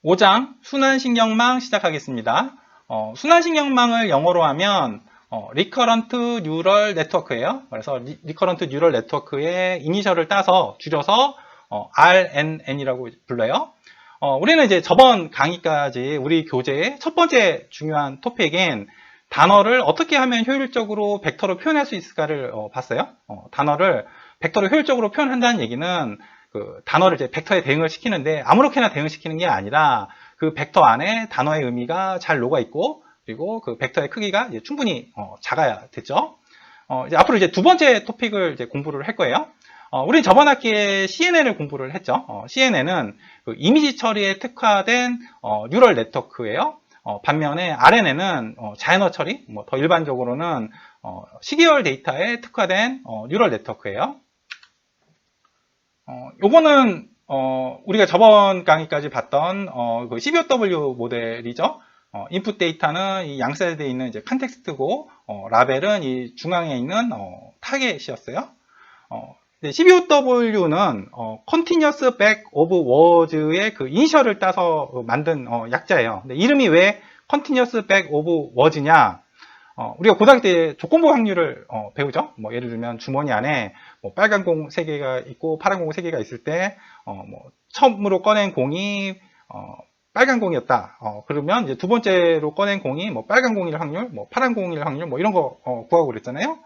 5장 순환신경망 시작하겠습니다. 순환신경망을 영어로 하면 Recurrent Neural Network예요. 그래서 Recurrent Neural Network의 이니셜을 따서 줄여서 RNN이라고 불러요. 우리는 이제 저번 강의까지 우리 교재의 첫 번째 중요한 토픽인 단어를 어떻게 하면 효율적으로 벡터로 표현할 수 있을까를 봤어요. 단어를 벡터로 효율적으로 표현한다는 얘기는 그 단어를 이제 벡터에 대응을 시키는데 아무렇게나 대응시키는 게 아니라 그 벡터 안에 단어의 의미가 잘 녹아 있고 그리고 그 벡터의 크기가 이제 충분히 작아야 됐죠. 이제 앞으로 이제 두 번째 토픽을 이제 공부를 할 거예요. 우리 저번 학기에 CNN을 공부를 했죠. CNN은 그 이미지 처리에 특화된 뉴럴 네트워크예요. 반면에 RNN은 자연어 처리, 뭐 더 일반적으로는 시계열 데이터에 특화된 뉴럴 네트워크예요. 요거는 우리가 저번 강의까지 봤던 그 CBOW 모델이죠. 인풋 데이터는 이 양사이드에 있는 이제 컨텍스트고 라벨은 이 중앙에 있는 타겟이었어요. CBOW는 Continuous Back of Words의 그 이니셜을 따서 만든 약자예요. 근데 이름이 왜 Continuous Back of Words냐? 우리가 고등학교 때 조건부 확률을 배우죠. 뭐 예를 들면 주머니 안에 뭐 빨간 공 3개가 있고 파란 공 3개가 있을 때 뭐 처음으로 꺼낸 공이 빨간 공이었다. 그러면 이제 두 번째로 꺼낸 공이 뭐 빨간 공일 확률, 뭐 파란 공일 확률, 뭐 이런 거 구하고 그랬잖아요.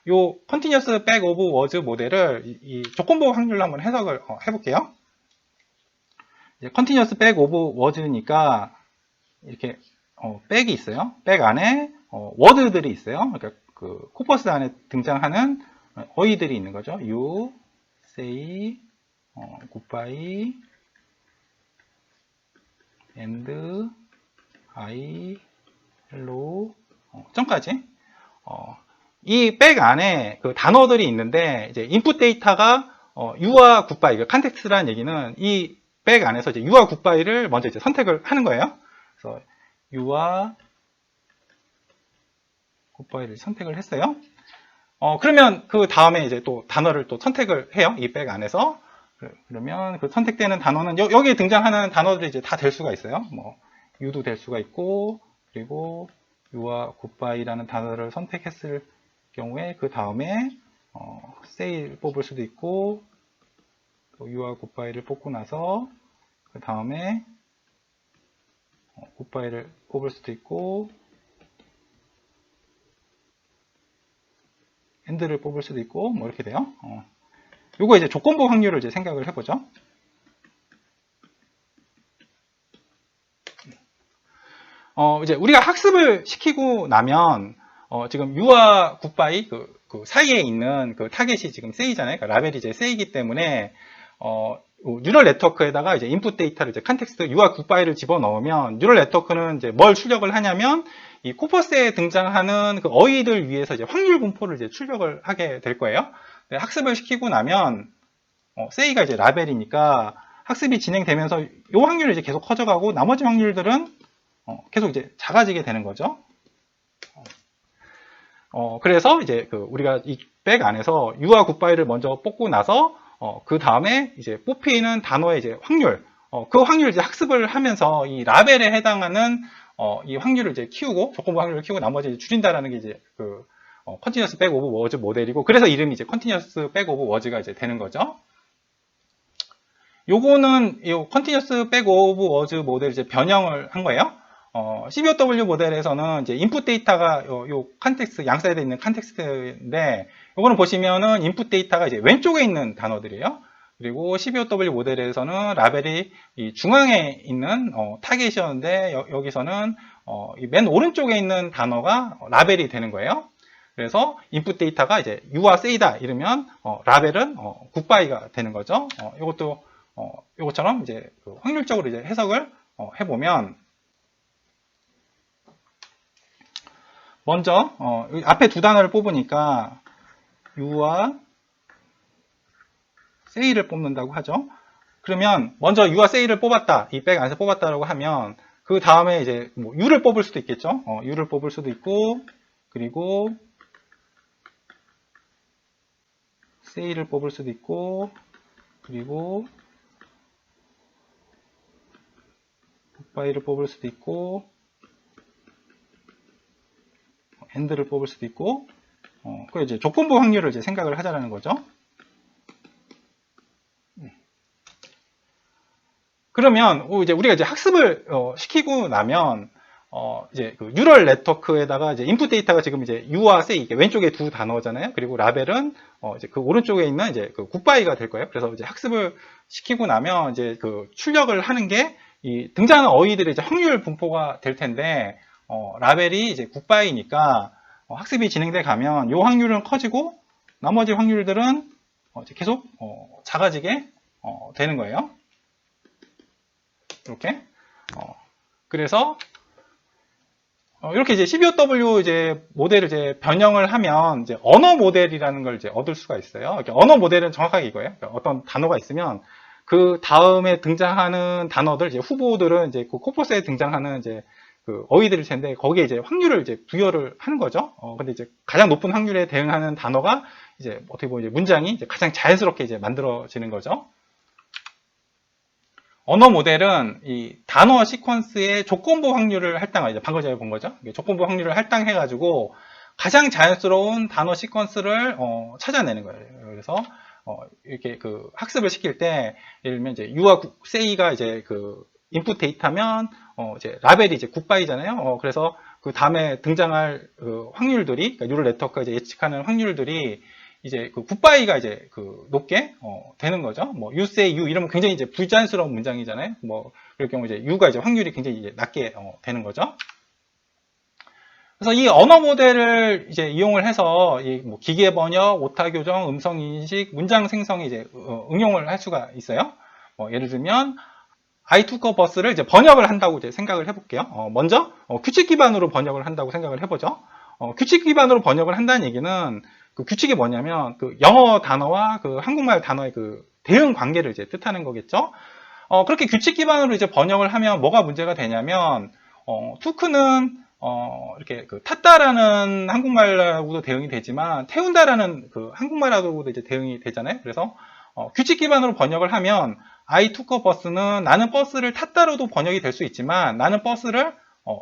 요 Continuous Back of Words 모델을 이 조건부 확률로 한번 해석을 해볼게요. 이제 Continuous Back of Words니까 이렇게 백이 있어요. 백 안에 워드들이 있어요. 그러니까 그 코퍼스 안에 등장하는 어휘들이 있는 거죠. You, say, goodbye, and, I, hello, 점까지. 이 백 안에 그 단어들이 있는데 이제 인풋 데이터가 you와 goodbye, 컨텍스트라는 얘기는 이 백 안에서 이제 you와 goodbye를 먼저 이제 선택을 하는 거예요. 그래서 you와 goodbye를 선택을 했어요. 그러면 그 다음에 이제 또 단어를 또 선택을 해요. 이 백 안에서. 그러면 그 선택되는 단어는 여기에 등장하는 단어들이 이제 다 될 수가 있어요. 뭐 you도 될 수가 있고 그리고 you와 goodbye라는 단어를 선택했을 경우에 그 다음에 say를 뽑을 수도 있고 또 you와 goodbye를 뽑고 나서 그 다음에 goodbye를 뽑을 수도 있고 end를 뽑을 수도 있고 뭐 이렇게 돼요. 요거 이제 조건부 확률을 이제 생각을 해보죠. 이제 우리가 학습을 시키고 나면 지금 you와 goodbye 그 사이에 있는 그 타겟이 지금 say잖아요. 그러니까 라벨이 이제 say이기 때문에 뉴럴 네트워크에다가 이제 인풋 데이터를 이제 컨텍스트 you와 goodbye를 집어넣으면 뉴럴 네트워크는 이제 뭘 출력을 하냐면 이 코퍼스에 등장하는 그 어휘들 위해서 이제 확률 분포를 이제 출력을 하게 될 거예요. 학습을 시키고 나면 say가 이제 라벨이니까 학습이 진행되면서 이 확률이 이제 계속 커져가고 나머지 확률들은 계속 이제 작아지게 되는 거죠. 그래서 이제 우리가 이 백 안에서 you와 goodbye를 먼저 뽑고 나서 그 다음에 이제 뽑히는 단어의 이제 확률, 그 확률을 이제 학습을 하면서 이 라벨에 해당하는 이 확률을 이제 키우고 조건부 확률을 키우고 나머지 이제 줄인다라는 게 이제 그 Continuous Back of Words 모델이고 그래서 이름이 이제 Continuous Back of Words가 이제 되는 거죠. 요거는 이 Continuous Back of Words 모델 이제 변형을 한 거예요. CBOW 모델에서는 이제 인풋 데이터가 요 컨텍스트 양사이드에 있는 컨텍스트인데 요거는 보시면은 인풋 데이터가 이제 왼쪽에 있는 단어들이에요. 그리고 CBOW 모델에서는 라벨이 이 중앙에 있는 타겟이었는데 여기서는 이 맨 오른쪽에 있는 단어가 라벨이 되는 거예요. 그래서 인풋 데이터가 이제 you와 say다 이러면 라벨은 goodbye가 되는 거죠. 이것도 요것처럼 이제 확률적으로 이제 해석을 해보면 먼저 앞에 두 단어를 뽑으니까 you와 say를 뽑는다고 하죠. 그러면 먼저 you와 say를 뽑았다, 이 백 안에서 뽑았다라고 하면 그 다음에 이제 뭐 you를 뽑을 수도 있겠죠. you를 뽑을 수도 있고 그리고 say를 뽑을 수도 있고 그리고 굿바이를 뽑을 수도 있고, 엔드를 뽑을 수도 있고, 그 이제 조건부 확률을 이제 생각을 하자라는 거죠. 그러면 이제 우리가 이제 학습을 시키고 나면 이제 그 뉴럴 네트워크에다가 이제 인풋 데이터가 지금 이제 U와 say 이게 왼쪽에 두 단어잖아요. 그리고 라벨은 이제 그 오른쪽에 있는 이제 그 굿바이가 될 거예요. 그래서 이제 학습을 시키고 나면 이제 그 출력을 하는 게 이 등장하는 어휘들의 이제 확률 분포가 될 텐데 라벨이 이제 굿바이니까 학습이 진행돼 가면 이 확률은 커지고 나머지 확률들은 이제 계속 작아지게 되는 거예요. 이렇게. 그래서 이렇게 이제 CBOW 이제 모델을 이제 변형을 하면 이제 언어 모델이라는 걸 이제 얻을 수가 있어요. 언어 모델은 정확하게 이거예요. 그러니까 어떤 단어가 있으면 그 다음에 등장하는 단어들, 이제 후보들은 이제 그 코퍼스에 등장하는 이제 그 어휘들일 텐데 거기에 이제 확률을 이제 부여를 하는 거죠. 근데 이제 가장 높은 확률에 대응하는 단어가 이제 어떻게 보면 이제 문장이 이제 가장 자연스럽게 이제 만들어지는 거죠. 언어 모델은 이 단어 시퀀스의 조건부 확률을 할당을 이제 방금 전에 본 거죠. 조건부 확률을 할당해가지고 가장 자연스러운 단어 시퀀스를 찾아내는 거예요. 그래서 이렇게 그 학습을 시킬 때 예를 들면 이제 U와 say가 이제 그 인풋 데이터면 이제 라벨이 이제 굿바이잖아요. 그래서 그 다음에 등장할 그 확률들이 그러니까 뉴럴 네트워크가 이제 예측하는 확률들이 이제 그 굿바이가 이제 그 높게 되는 거죠. 뭐 you say you 이러면 굉장히 이제 불자연스러운 문장이잖아요. 뭐 그럴 경우 이제 you가 이제 확률이 굉장히 이제 낮게 되는 거죠. 그래서 이 언어 모델을 이제 이용을 해서 이 뭐 기계 번역, 오타 교정, 음성 인식, 문장 생성에 이제 응용을 할 수가 있어요. 예를 들면 I took a bus를 이제 번역을 한다고 이제 생각을 해볼게요. 먼저 규칙 기반으로 번역을 한다고 생각을 해보죠. 규칙 기반으로 번역을 한다는 얘기는 그 규칙이 뭐냐면 그 영어 단어와 그 한국말 단어의 그 대응 관계를 이제 뜻하는 거겠죠. 그렇게 규칙 기반으로 이제 번역을 하면 뭐가 문제가 되냐면 took는 이렇게 그 탔다라는 한국말하고도 대응이 되지만 태운다라는 그 한국말하고도 이제 대응이 되잖아요. 그래서 규칙 기반으로 번역을 하면 I took a bus는 나는 버스를 탔다로도 번역이 될 수 있지만 나는 버스를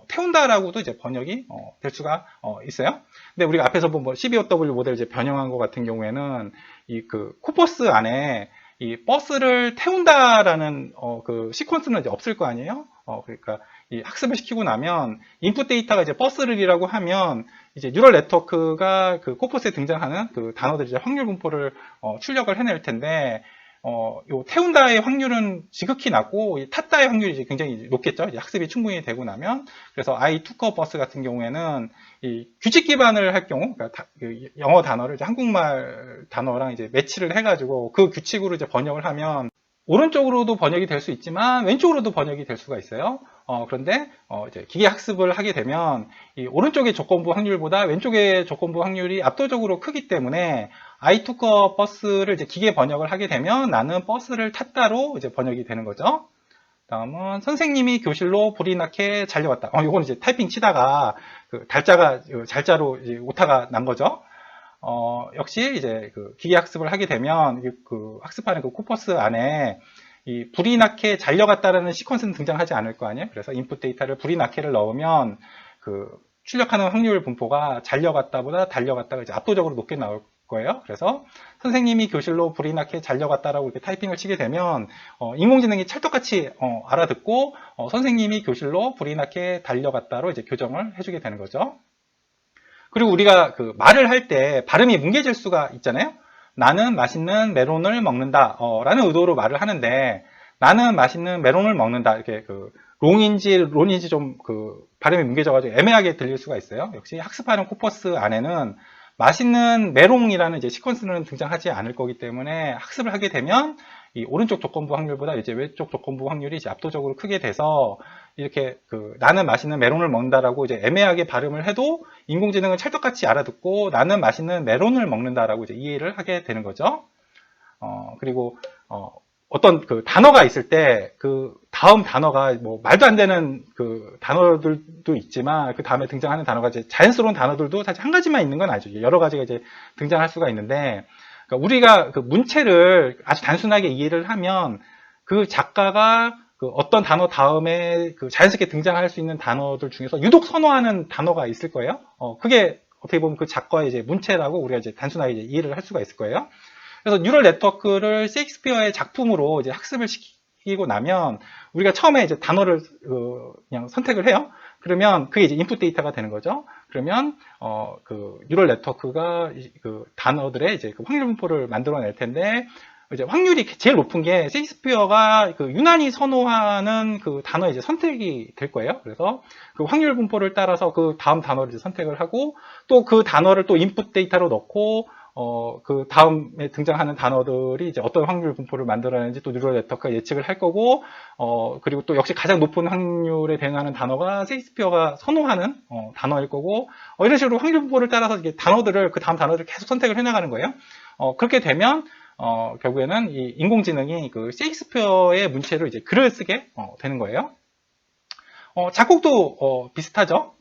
태운다라고도 이제 번역이 될 수가 있어요. 근데 우리가 앞에서 본 뭐 CBOW 모델 이제 변형한 것 같은 경우에는 이 그 코퍼스 안에 이 버스를 태운다라는 그 시퀀스는 이제 없을 거 아니에요. 그러니까 이 학습을 시키고 나면 인풋 데이터가 이제 버스를이라고 하면 이제 뉴럴 네트워크가 그 코퍼스에 등장하는 그 단어들 이제 확률 분포를 출력을 해낼 텐데 요 태운다의 확률은 지극히 낮고 탔다의 확률이 이제 굉장히 높겠죠. 이제 학습이 충분히 되고 나면. 그래서 I took a bus 같은 경우에는 이 규칙 기반을 할 경우, 그러니까 그 영어 단어를 이제 한국말 단어랑 이제 매치를 해가지고 그 규칙으로 이제 번역을 하면 오른쪽으로도 번역이 될 수 있지만 왼쪽으로도 번역이 될 수가 있어요. 그런데 이제 기계 학습을 하게 되면 이 오른쪽의 조건부 확률보다 왼쪽의 조건부 확률이 압도적으로 크기 때문에 I took a bus를 이제 기계 번역을 하게 되면 나는 버스를 탔다로 이제 번역이 되는 거죠. 다음은 선생님이 교실로 불이 나게 달려왔다. 이건 이제 타이핑 치다가 그 잘자로 이제 오타가 난 거죠. 역시 이제 그 기계 학습을 하게 되면 그 학습하는 그 코퍼스 안에 이 불이 나게 달려갔다라는 시퀀스는 등장하지 않을 거 아니에요. 그래서 인풋 데이터를 불이 나게를 넣으면 그 출력하는 확률 분포가 달려갔다보다 달려갔다가 이제 압도적으로 높게 나올 거예요. 그래서 선생님이 교실로 불이 나게 달려갔다라고 이렇게 타이핑을 치게 되면 인공지능이 찰떡같이 알아듣고 선생님이 교실로 불이 나게 달려갔다로 이제 교정을 해주게 되는 거죠. 그리고 우리가 그 말을 할 때 발음이 뭉개질 수가 있잖아요. 나는 맛있는 메론을 먹는다 라는 의도로 말을 하는데 나는 맛있는 메론을 먹는다 이렇게 그 롱인지 론인지 좀 그 발음이 뭉개져가지고 애매하게 들릴 수가 있어요. 역시 학습하는 코퍼스 안에는 맛있는 메롱이라는 이제 시퀀스는 등장하지 않을 거기 때문에 학습을 하게 되면 이 오른쪽 조건부 확률보다 이제 왼쪽 조건부 확률이 이제 압도적으로 크게 돼서 이렇게 그 나는 맛있는 메론을 먹는다라고 이제 애매하게 발음을 해도 인공지능은 찰떡같이 알아듣고 나는 맛있는 메론을 먹는다라고 이제 이해를 하게 되는 거죠. 그리고 어떤 그 단어가 있을 때 그 다음 단어가 뭐 말도 안 되는 그 단어들도 있지만 그 다음에 등장하는 단어가 이제 자연스러운 단어들도 사실 한 가지만 있는 건 아니죠. 여러 가지가 이제 등장할 수가 있는데 그러니까 우리가 그 문체를 아주 단순하게 이해를 하면 그 작가가 그 어떤 단어 다음에 그 자연스럽게 등장할 수 있는 단어들 중에서 유독 선호하는 단어가 있을 거예요. 그게 어떻게 보면 그 작가의 이제 문체라고 우리가 이제 단순하게 이제 이해를 할 수가 있을 거예요. 그래서 뉴럴 네트워크를 셰익스피어의 작품으로 이제 학습을 시키고 나면 우리가 처음에 이제 단어를 그냥 선택을 해요. 그러면 그게 이제 인풋 데이터가 되는 거죠. 그러면 그 뉴럴 네트워크가 그 단어들의 이제 그 확률 분포를 만들어낼 텐데 이제 확률이 제일 높은 게 셰익스피어가 그 유난히 선호하는 그 단어의 이제 선택이 될 거예요. 그래서 그 확률 분포를 따라서 그 다음 단어를 이제 선택을 하고 또 그 단어를 또 인풋 데이터로 넣고 그 다음에 등장하는 단어들이 이제 어떤 확률 분포를 만들어내는지 또 뉴럴 네트워크가 예측을 할 거고, 그리고 또 역시 가장 높은 확률에 대응하는 단어가 셰익스피어가 선호하는 단어일 거고, 이런 식으로 확률 분포를 따라서 이게 단어들을, 그 다음 단어들을 계속 선택을 해나가는 거예요. 그렇게 되면, 결국에는 이 인공지능이 그 셰익스피어의 문체로 이제 글을 쓰게 되는 거예요. 작곡도 비슷하죠.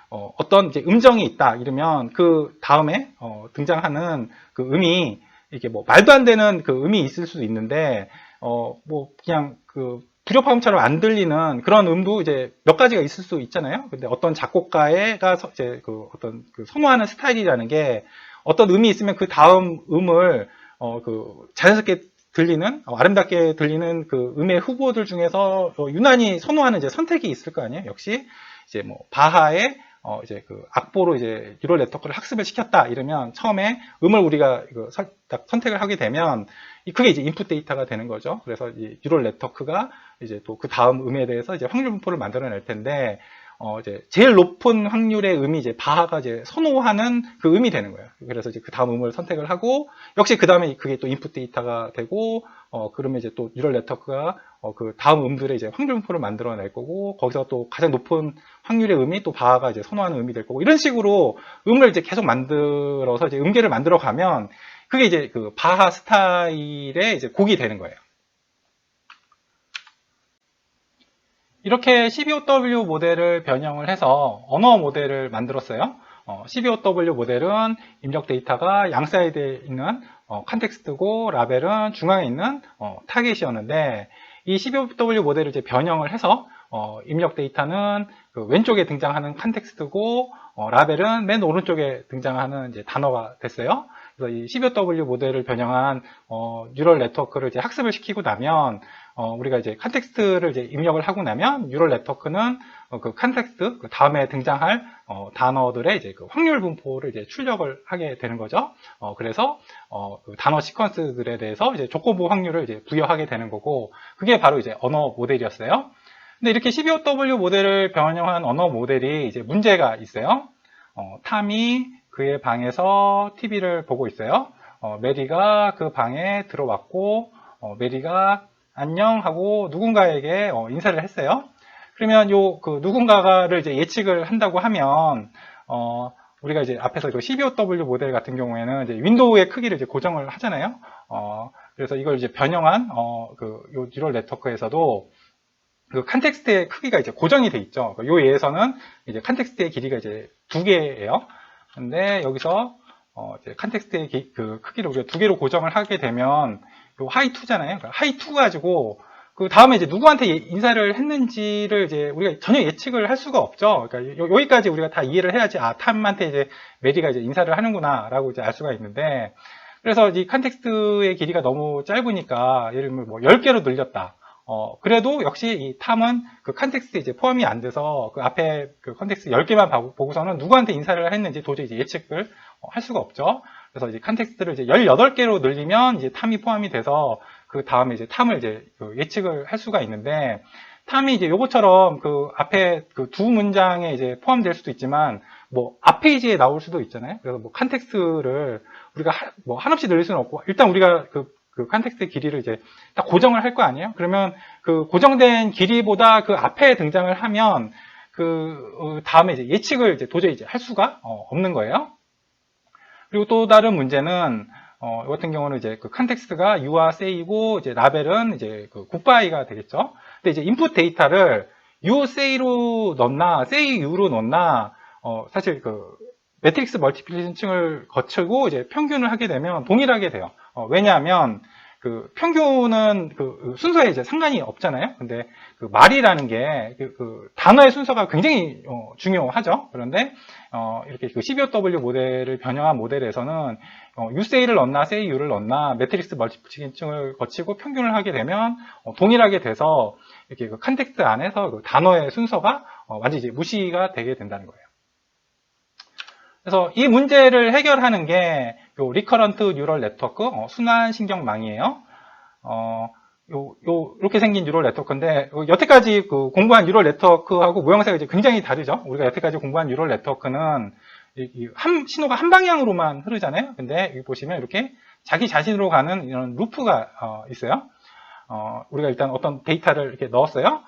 어떤 이제 음정이 있다 이러면 그 다음에 등장하는 그 음이 이게 뭐 말도 안 되는 그 음이 있을 수도 있는데 뭐 그냥 그 불협화음처럼 안 들리는 그런 음도 이제 몇 가지가 있을 수 있잖아요. 근데 어떤 작곡가가 이제 그 어떤 그 선호하는 스타일이라는 게 어떤 음이 있으면 그 다음 음을 그 자연스럽게 들리는 아름답게 들리는 그 음의 후보들 중에서 유난히 선호하는 이제 선택이 있을 거 아니에요. 역시 이제 뭐 바하의 이제 그 악보로 이제 뉴럴 네트워크를 학습을 시켰다 이러면 처음에 음을 우리가 딱 선택을 하게 되면 그게 이제 인풋 데이터가 되는 거죠. 그래서 이 뉴럴 네트워크가 이제 또 그 다음 음에 대해서 이제 확률 분포를 만들어낼 텐데 이제 제일 높은 확률의 음이 이제 바하가 이제 선호하는 그 음이 되는 거예요. 그래서 이제 그 다음 음을 선택을 하고 역시 그 다음에 그게 또 인풋 데이터가 되고 그러면 이제 또 뉴럴 네트워크가 그 다음 음들의 이제 확률 분포를 만들어낼 거고 거기서 또 가장 높은 확률의 음이 또 바하가 이제 선호하는 음이 될 거고 이런 식으로 음을 이제 계속 만들어서 이제 음계를 만들어 가면 그게 이제 그 바하 스타일의 이제 곡이 되는 거예요. 이렇게 12OW 모델을 변형을 해서 언어 모델을 만들었어요. 12OW 모델은 입력 데이터가 양 사이드에 있는 컨텍스트고 라벨은 중앙에 있는 타겟이었는데 이 12OW 모델을 이제 변형을 해서 입력 데이터는 그 왼쪽에 등장하는 컨텍스트고 라벨은 맨 오른쪽에 등장하는 이제 단어가 됐어요. 그래서 이 12OW 모델을 변형한 뉴럴 네트워크를 이제 학습을 시키고 나면 우리가 이제 컨텍스트를 이제 입력을 하고 나면 뉴럴 네트워크는 그 컨텍스트 그 다음에 등장할 단어들의 이제 그 확률 분포를 이제 출력을 하게 되는 거죠. 그래서 그 단어 시퀀스들에 대해서 이제 조건부 확률을 이제 부여하게 되는 거고 그게 바로 이제 언어 모델이었어요. 근데 이렇게 12OW 모델을 변형한 언어 모델이 이제 문제가 있어요. 탐이 그의 방에서 TV를 보고 있어요. 메리가 그 방에 들어왔고 메리가 안녕 하고 누군가에게 인사를 했어요. 그러면 그 누군가를 이제 예측을 한다고 하면 우리가 이제 앞에서 그 12OW 모델 같은 경우에는 이제 윈도우의 크기를 이제 고정을 하잖아요. 그래서 이걸 이제 변형한 요 뉴럴 네트워크에서도 그 컨텍스트의 크기가 이제 고정이 돼 있죠. 요 예에서는 이제 컨텍스트의 길이가 이제 2개예요. 근데 여기서 이제 컨텍스트의 그 크기를 우리가 2개로 고정을 하게 되면 요 하이2잖아요. 하이2 가지고 그 다음에 이제 누구한테 인사를 했는지를 이제 우리가 전혀 예측을 할 수가 없죠. 그러니까 여기까지 우리가 다 이해를 해야지 탐한테 이제 메리가 이제 인사를 하는구나라고 이제 알 수가 있는데 그래서 이 컨텍스트의 길이가 너무 짧으니까 예를 들면 뭐 10개로 늘렸다. 그래도 역시 이 탐은 그 컨텍스트에 이제 포함이 안 돼서 그 앞에 그 컨텍스트 10개만 보고서는 누구한테 인사를 했는지 도저히 이제 예측을 할 수가 없죠. 그래서 이제 컨텍스트를 이제 18개로 늘리면 이제 탐이 포함이 돼서 그 다음에 이제 탐을 이제 예측을 할 수가 있는데 탐이 이제 요거처럼 그 앞에 그 두 문장에 이제 포함될 수도 있지만 뭐 앞 페이지에 나올 수도 있잖아요. 그래서 뭐 컨텍스트를 우리가 뭐 한없이 늘릴 수는 없고 일단 우리가 그 컨텍스트의 길이를 이제 딱 고정을 할 거 아니에요? 그러면 그 고정된 길이보다 그 앞에 등장을 하면 그 다음에 이제 예측을 이제 도저히 이제 할 수가 없는 거예요. 그리고 또 다른 문제는 이 같은 경우는 이제 그 컨텍스트가 you와 say고 이제 라벨은 이제 그 goodbye가 되겠죠. 근데 이제 인풋 데이터를 you say로 넣나 say you로 넣나 사실 그 매트릭스 멀티플리케이션을 거치고 이제 평균을 하게 되면 동일하게 돼요. 왜냐하면 그 평균은 그 순서에 이제 상관이 없잖아요. 근데 그 말이라는 게 그 단어의 순서가 굉장히 중요하죠. 그런데 이렇게 그 CBOW 모델을 변형한 모델에서는 USA를 넣나 SAU를 넣나 매트릭스 멀티플리케이션을 거치고 평균을 하게 되면 동일하게 돼서 이렇게 그 컨텍스트 안에서 그 단어의 순서가 완전히 이제 무시가 되게 된다는 거예요. 그래서 이 문제를 해결하는 게 요 리커런트 뉴럴 네트워크 순환 신경망이에요. 이렇게 생긴 뉴럴 네트워크인데 여태까지 그 공부한 뉴럴 네트워크하고 모양새가 이제 굉장히 다르죠. 우리가 여태까지 공부한 뉴럴 네트워크는 신호가 한 방향으로만 흐르잖아요. 근데 여기 보시면 이렇게 자기 자신으로 가는 이런 루프가 있어요. 우리가 일단 어떤 데이터를 이렇게 넣었어요.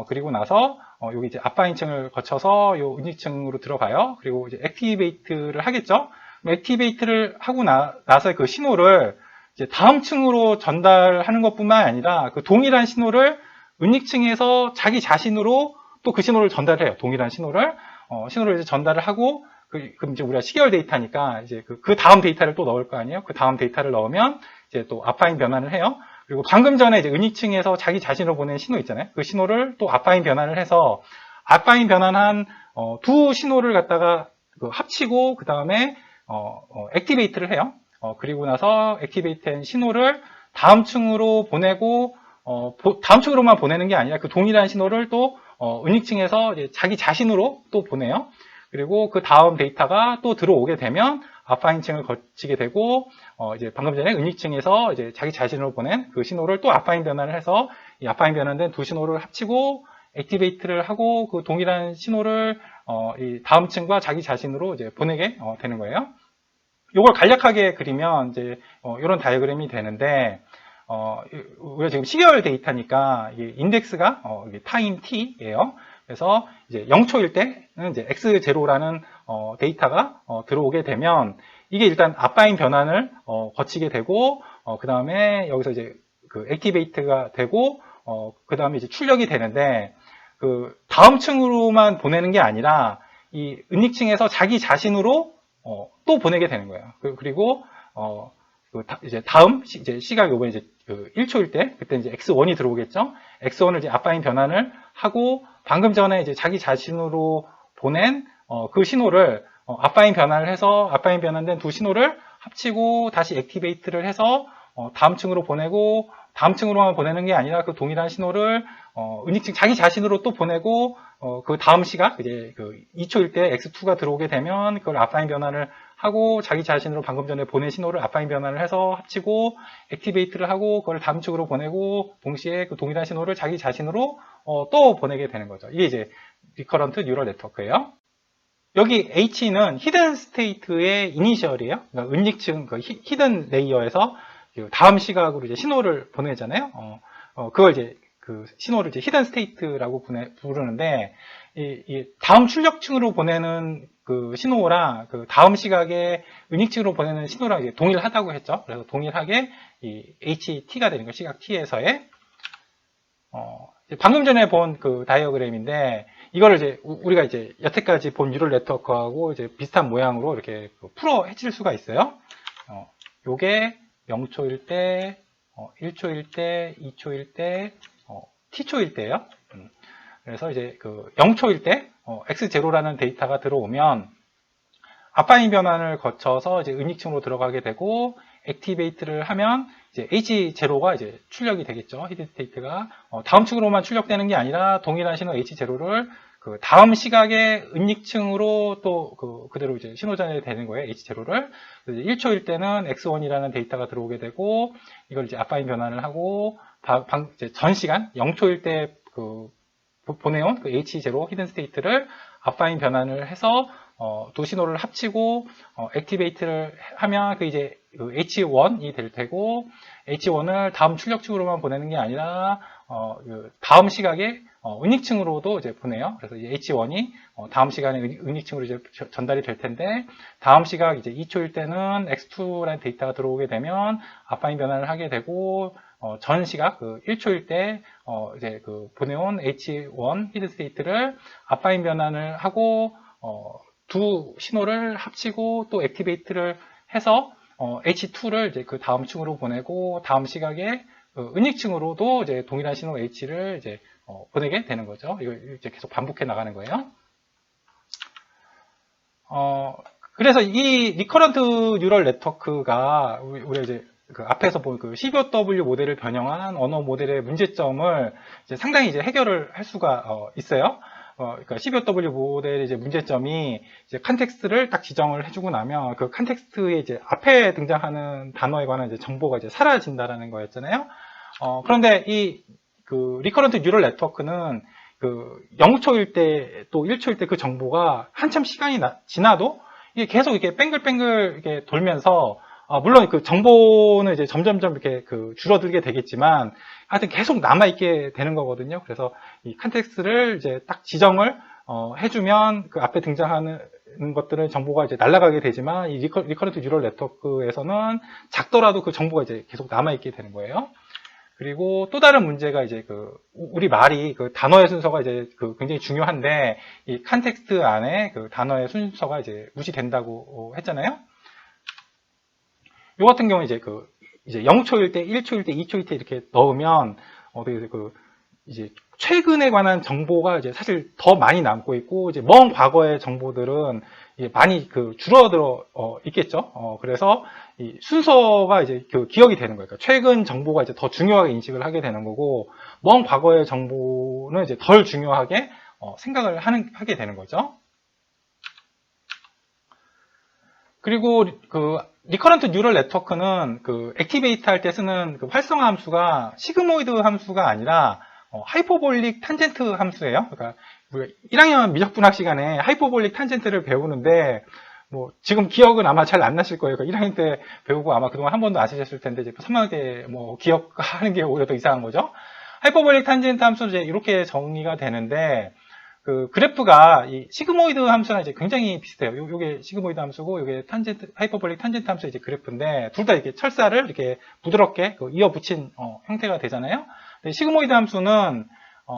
그리고 나서 여기 이제 앞바인층을 거쳐서 요 은이층으로 들어가요. 그리고 이제 액티베이트를 하겠죠. 액티베이트를 하고 나서 그 신호를 이제 다음 층으로 전달하는 것뿐만 아니라 그 동일한 신호를 은닉층에서 자기 자신으로 또 그 신호를 전달해요. 동일한 신호를 이제 전달을 하고 그럼 이제 우리가 시계열 데이터니까 이제 그 다음 데이터를 또 넣을 거 아니에요. 그 다음 데이터를 넣으면 이제 또 앞바인 변환을 해요. 그리고 방금 전에 이제 은닉층에서 자기 자신으로 보낸 신호 있잖아요. 그 신호를 또 앞바인 변환을 해서 앞바인 변환한 두 신호를 갖다가 합치고 그 다음에 액티베이트를 해요. 그리고 나서 액티베이트한 신호를 다음 층으로 보내고 다음 층으로만 보내는 게 아니라 그 동일한 신호를 또 은닉층에서 자기 자신으로 또 보내요. 그리고 그 다음 데이터가 또 들어오게 되면 앞바인층을 거치게 되고 이제 방금 전에 은닉층에서 이제 자기 자신으로 보낸 그 신호를 또 앞바인 변환을 해서 이 앞바인 변환된 두 신호를 합치고 액티베이트를 하고 그 동일한 신호를 이 다음 층과 자기 자신으로 이제 보내게 되는 거예요. 이걸 간략하게 그리면 이제 이런 다이어그램이 되는데 우리가 지금 시계열 데이터니까 이게 인덱스가 타임 t예요. 그래서 이제 0초일 때는 이제 x0라는 데이터가 들어오게 되면 이게 일단 앞바인 변환을 거치게 되고 그 다음에 여기서 이제 그 액티베이트가 되고 그 다음에 이제 출력이 되는데 그 다음 층으로만 보내는 게 아니라 이 은닉층에서 자기 자신으로 또 보내게 되는 거예요. 그리고 이제 다음 이제 시각 이번에 이제 1초일 때 그때 이제 x1이 들어오겠죠. x1을 이제 앞바인 변환을 하고 방금 전에 이제 자기 자신으로 보낸 그 신호를 앞바인 변환을 해서 앞바인 변환된 두 신호를 합치고 다시 액티베이트를 해서 다음 층으로 보내고 다음 층으로만 보내는 게 아니라 그 동일한 신호를 은닉층 자기 자신으로 또 보내고 그 다음 시각 이제 그 2초일 때 x2가 들어오게 되면 그걸 앞바인 변환을 하고 자기 자신으로 방금 전에 보낸 신호를 앞바인 변환을 해서 합치고 액티베이트를 하고 그걸 다음 층으로 보내고 동시에 그 동일한 신호를 자기 자신으로 또 보내게 되는 거죠. 이게 이제 리커런트 뉴럴 네트워크예요. 여기 H는 히든 스테이트의 이니셜이에요. 그러니까 은닉층 그 히든 레이어에서 다음 시각으로 이제 신호를 보내잖아요. 그걸 이제 그 신호를 이제 히든 스테이트라고 부르는데 이 다음 출력층으로 보내는 그 신호랑 그 다음 시각에 은닉층으로 보내는 신호랑 이제 동일하다고 했죠. 그래서 동일하게 이 HT가 되는 거 시각 T에서의 방금 전에 본 그 다이어그램인데 이거를 이제 우리가 이제 여태까지 본 뉴럴 네트워크하고 이제 비슷한 모양으로 이렇게 풀어 헤칠 수가 있어요. 요게 0초일 때, 1초일 때, 2초일 때, t초일 때예요. 그래서 이제 그 0초일 때 x0라는 데이터가 들어오면 앞바인 변환을 거쳐서 이제 은닉층으로 들어가게 되고 액티베이트를 하면 이제 H0가 이제 출력이 되겠죠. 히든 스테이트가 다음 층으로만 출력되는 게 아니라 동일한 신호 H0를 그 다음 시각의 은닉층으로 또 그대로 이제 신호 전달이 되는 거예요. H0를 1초일 때는 X1이라는 데이터가 들어오게 되고 이걸 이제 앞바인 변환을 하고 이제 전 시간 0초일 때 보내온 그 H0 히든 스테이트를 앞바인 변환을 해서 두 신호를 합치고 액티베이트를 하면 그 이제 그 H1이 될 테고 H1을 다음 출력층으로만 보내는 게 아니라 그 다음 시각에 은닉층으로도 이제 보내요. 그래서 이제 H1이 다음 시간에 은닉층으로 이제 전달이 될 텐데 다음 시각 이제 2초일 때는 X2라는 데이터가 들어오게 되면 앞바인 변환을 하게 되고 전 시각 그 1초일 때 이제 그 보내온 H1 히든 스테이트를 앞바인 변환을 하고 두 신호를 합치고 또 액티베이트를 해서 H2를 이제 그 다음 층으로 보내고 다음 시각에 은익층으로도 이제 동일한 신호 H를 이제 보내게 되는 거죠. 이걸 이제 계속 반복해 나가는 거예요. 그래서 이 리커런트 뉴럴 네트워크가 우리가 이제 그 앞에서 본 그 C5W 모델을 변형한 언어 모델의 문제점을 이제 상당히 이제 해결을 할 수가 있어요. 그러니까 C5W 모델의 이제 문제점이 이제 컨텍스트를 딱 지정을 해주고 나면 그 컨텍스트의 이제 앞에 등장하는 단어에 관한 이제 정보가 이제 사라진다라는 거였잖아요. 그런데 이 그 리커런트 뉴럴 네트워크는 그 0초일 때 또 1초일 때 그 정보가 한참 시간이 지나도 이게 계속 이렇게 뱅글뱅글 이렇게 돌면서 물론 그 정보는 이제 점점점 이렇게 그 줄어들게 되겠지만 하여튼 계속 남아있게 되는 거거든요. 그래서 이 컨텍스트를 이제 딱 지정을 해주면 그 앞에 등장하는 것들은 정보가 이제 날아가게 되지만 이 리커런트 뉴럴 네트워크에서는 작더라도 그 정보가 이제 계속 남아있게 되는 거예요. 그리고 또 다른 문제가 이제 그 우리 말이 그 단어의 순서가 이제 그 굉장히 중요한데 이 컨텍스트 안에 그 단어의 순서가 이제 무시된다고 했잖아요. 요 같은 경우는 이제 그 이제 0초일 때, 1초일 때, 2초일 때 이렇게 넣으면 어떻게 그 이제 최근에 관한 정보가 이제 사실 더 많이 남고 있고 이제 먼 과거의 정보들은 이제 많이 그 줄어들어 있겠죠. 그래서 이 순서가 이제 그 기억이 되는 거예요. 그러니까 최근 정보가 이제 더 중요하게 인식을 하게 되는 거고 먼 과거의 정보는 이제 덜 중요하게 생각을 하게 되는 거죠. 그리고 그 리커런트 뉴럴 네트워크는 그 액티베이트 할 때 쓰는 그 활성화 함수가 시그모이드 함수가 아니라 하이퍼볼릭 탄젠트 함수예요. 그러니까 1학년 미적분학 시간에 하이퍼볼릭 탄젠트를 배우는데 뭐 지금 기억은 아마 잘 안 나실 거예요. 그러니까 1학년 때 배우고 아마 그동안 한 번도 안 쓰셨을 텐데 이제 선명하게 뭐 기억하는 게 오히려 더 이상한 거죠. 하이퍼볼릭 탄젠트 함수는 이제 이렇게 정의가 되는데 그 그래프가 이 시그모이드 함수랑 이제 굉장히 비슷해요. 요게 시그모이드 함수고 요게 탄젠트 하이퍼볼릭 탄젠트 함수의 이제 그래프인데 둘 다 이렇게 철사를 이렇게 부드럽게 이어 붙인 형태가 되잖아요. 근데 시그모이드 함수는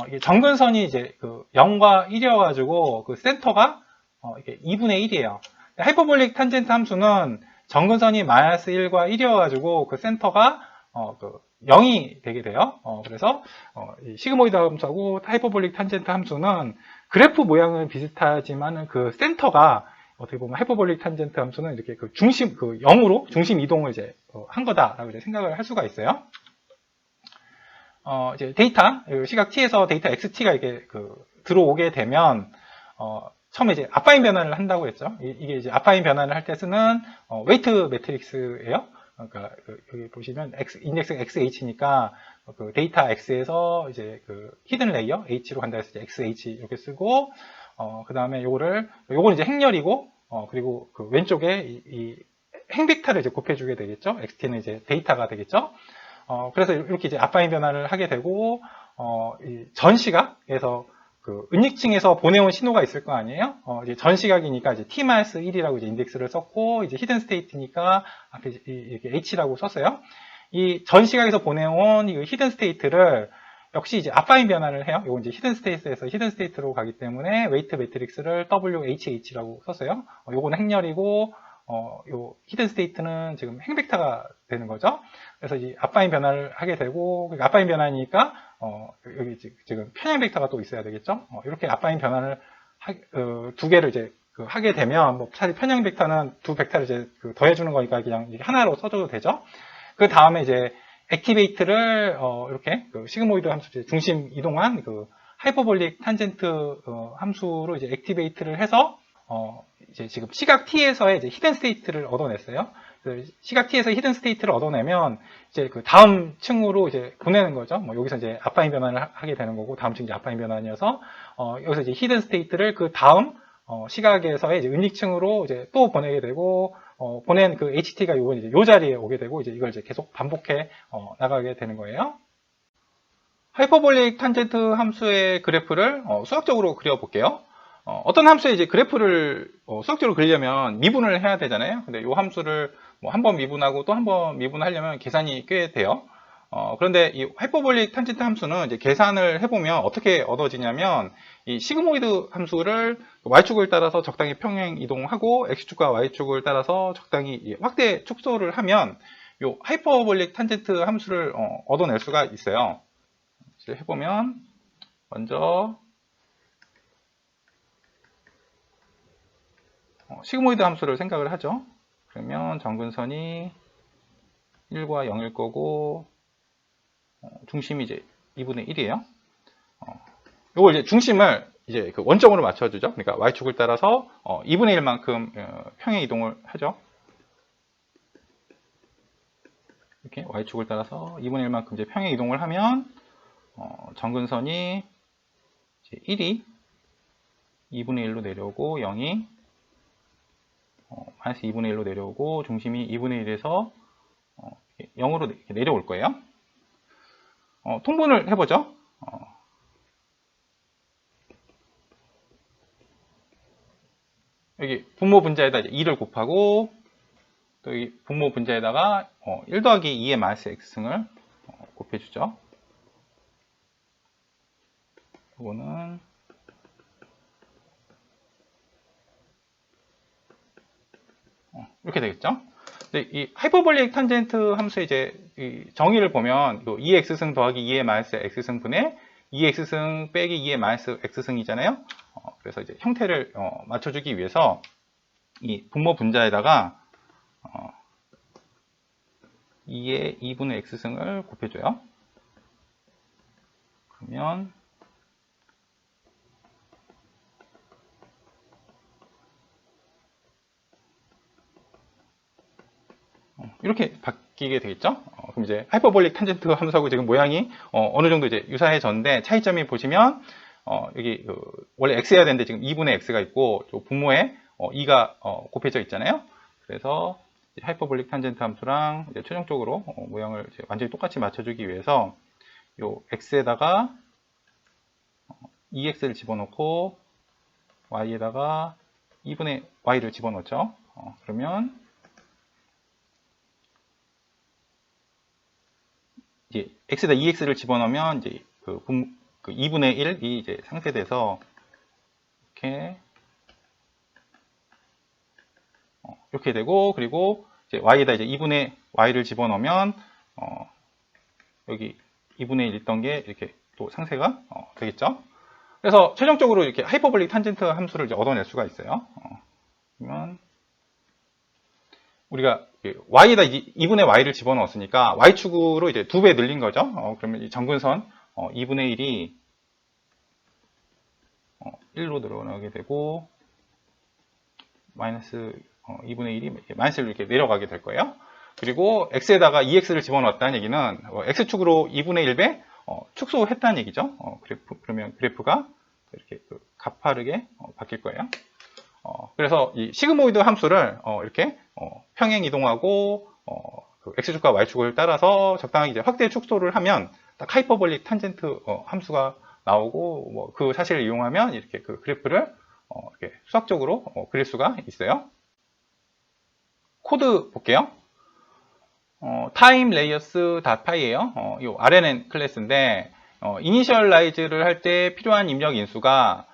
이게 정근선이 이제 그 0과 1이어 가지고 그 센터가 이게 2분의 1이에요. 하이퍼볼릭 탄젠트 함수는 정근선이 마이너스 1과 1이어 가지고 그 센터가 그 0이 되게 돼요. 그래서 이 시그모이드 함수하고 하이퍼볼릭 탄젠트 함수는 그래프 모양은 비슷하지만 그 센터가 어떻게 보면 하이퍼볼릭 탄젠트 함수는 이렇게 그 중심, 그 0으로 중심 이동을 이제 한 거다라고 이제 생각을 할 수가 있어요. 이제 데이터, 시각 t에서 데이터 xt 가 이렇게 그 들어오게 되면 처음에 이제 아파인 변환을 한다고 했죠. 이게 이제 아파인 변환을 할 때 쓰는 웨이트 매트릭스예요. 그러니까 여기 보시면 인덱스 xh니까 그 데이터 x에서 이제 그 히든 레이어 h로 간다 했을 때 xh 이렇게 쓰고 그 다음에 요거는 이제 행렬이고 그리고 그 왼쪽에 이 행벡터를 이제 곱해주게 되겠죠. xt는 이제 데이터가 되겠죠. 그래서 이렇게 이제 아파인 변환을 하게 되고 이 전시각에서 그 은닉층에서 보내온 신호가 있을 거 아니에요? 이제 전시각이니까 이제 t-1이라고 이제 인덱스를 썼고, 이제 히든 스테이트니까 앞에 이렇게 h라고 썼어요. 이 전시각에서 보내온 이 히든 스테이트를 역시 이제 아파인 변환을 해요. 이건 이제 히든 스테이트에서 히든 스테이트로 가기 때문에 웨이트 매트릭스를 WHH라고 썼어요. 요거는 행렬이고, 요 히든 스테이트는 지금 행벡터가 되는 거죠. 그래서 이 아파인 변환을 하게 되고, 그러니까 아파인 변환이니까 여기 지금 편향 벡터가 또 있어야 되겠죠. 이렇게 아파인 변환을 두 개를 이제 하게 되면 뭐 사실 편향 벡터는 두 벡터를 이제 더해주는 거니까 그냥 하나로 써줘도 되죠. 그 다음에 이제 액티베이트를 이렇게 시그모이드 함수 중심 이동한 그 하이퍼볼릭 탄젠트 함수로 이제 액티베이트를 해서 이제 지금 시각 t에서의 이제 히든 스테이트를 얻어냈어요. 시각 t에서 히든 스테이트를 얻어내면 이제 그 다음 층으로 이제 보내는 거죠. 뭐 여기서 이제 아파인 변환을 하게 되는 거고 다음 층 이제 아파인 변환이어서 여기서 이제 히든 스테이트를 그 다음 시각에서의 이제 은닉층으로 이제 또 보내게 되고 보낸 그 HT가 요건 이제 요 자리에 오게 되고 이제 이걸 이제 계속 반복해 나가게 되는 거예요. 하이퍼볼릭 탄젠트 함수의 그래프를 수학적으로 그려볼게요. 어떤 함수의 이제 그래프를 수학적으로 그리려면 미분을 해야 되잖아요. 근데 이 함수를 뭐 한 번 미분하고 또 한 번 미분하려면 계산이 꽤 돼요. 그런데 이 하이퍼볼릭 탄젠트 함수는 이제 계산을 해보면 어떻게 얻어지냐면 이 시그모이드 함수를 y축을 따라서 적당히 평행 이동하고 x축과 y축을 따라서 적당히 확대 축소를 하면 이 하이퍼볼릭 탄젠트 함수를 얻어낼 수가 있어요. 이제 해보면 먼저 시그모이드 함수를 생각을 하죠. 그러면 정근선이 1과 0일 거고 중심이 이제 2분의 1이에요. 요걸 이제 중심을 이제 그 원점으로 맞춰주죠. 그러니까 y축을 따라서 2분의 1만큼 평행 이동을 하죠. 이렇게 y축을 따라서 2분의 1만큼 이제 평행 이동을 하면 정근선이 이제 1이 2분의 1로 내려오고 0이 마이너스 2분의 1로 내려오고 중심이 2분의 1에서 0으로 내려올 거예요. 통분을 해보죠. 여기 분모 분자에다 2를 곱하고 또 여기 분모 분자에다가 1 더하기 2의 마이너스 x승을 곱해주죠. 이거는 이렇게 되겠죠. 근데 이 하이퍼볼릭 탄젠트 함수의 이제 이 정의를 보면 2x승 더하기 2의 마이너스 x승 분의 2x승 빼기 2의 마이너스 x승이잖아요. 그래서 이제 형태를 맞춰주기 위해서 이 분모 분자에다가 2의 2분의 x승을 곱해줘요. 그러면 이렇게 바뀌게 되겠죠. 그럼 이제 하이퍼볼릭 탄젠트 함수하고 지금 모양이 어느 정도 이제 유사해졌는데 차이점이 보시면 여기 원래 x여야 되는데 지금 2분의 x가 있고 분모에 2가 곱해져 있잖아요. 그래서 하이퍼볼릭 탄젠트 함수랑 이제 최종적으로 모양을 이제 완전히 똑같이 맞춰주기 위해서 요 x에다가 2x를 집어넣고 y에다가 2분의 y를 집어넣죠. 그러면 이제 x에다 2x를 집어넣으면 이제 그 2분의 1이 이제 상쇄돼서 이렇게 되고, 그리고 이제 y에다 이제 2분의 y를 집어넣으면 여기 2분의 1 있던 게 이렇게 또 상쇄가 되겠죠. 그래서 최종적으로 이렇게 하이퍼볼릭 탄젠트 함수를 이제 얻어낼 수가 있어요. 그러면 우리가 y에다 2분의 y를 집어넣었으니까 y축으로 이제 2배 늘린 거죠. 그러면 이 정근선 2분의 1이 1로 늘어나게 되고 마이너스 2분의 1이 마이너스 1로 이렇게 내려가게 될 거예요. 그리고 x에다가 2x를 집어넣었다는 얘기는 x축으로 2분의 1배 축소했다는 얘기죠. 그러면 그래프가 이렇게 가파르게 바뀔 거예요. 그래서 이 시그모이드 함수를 이렇게 평행 이동하고 x축과 y축을 따라서 적당히 이제 확대 축소를 하면 딱 하이퍼볼릭 탄젠트 함수가 나오고 그 사실을 이용하면 이렇게 그 그래프를 이렇게 수학적으로 그릴 수가 있어요. 코드 볼게요. timelayers.py예요. 이 RNN 클래스인데 이니셜라이즈를 할 때 필요한 입력 인수가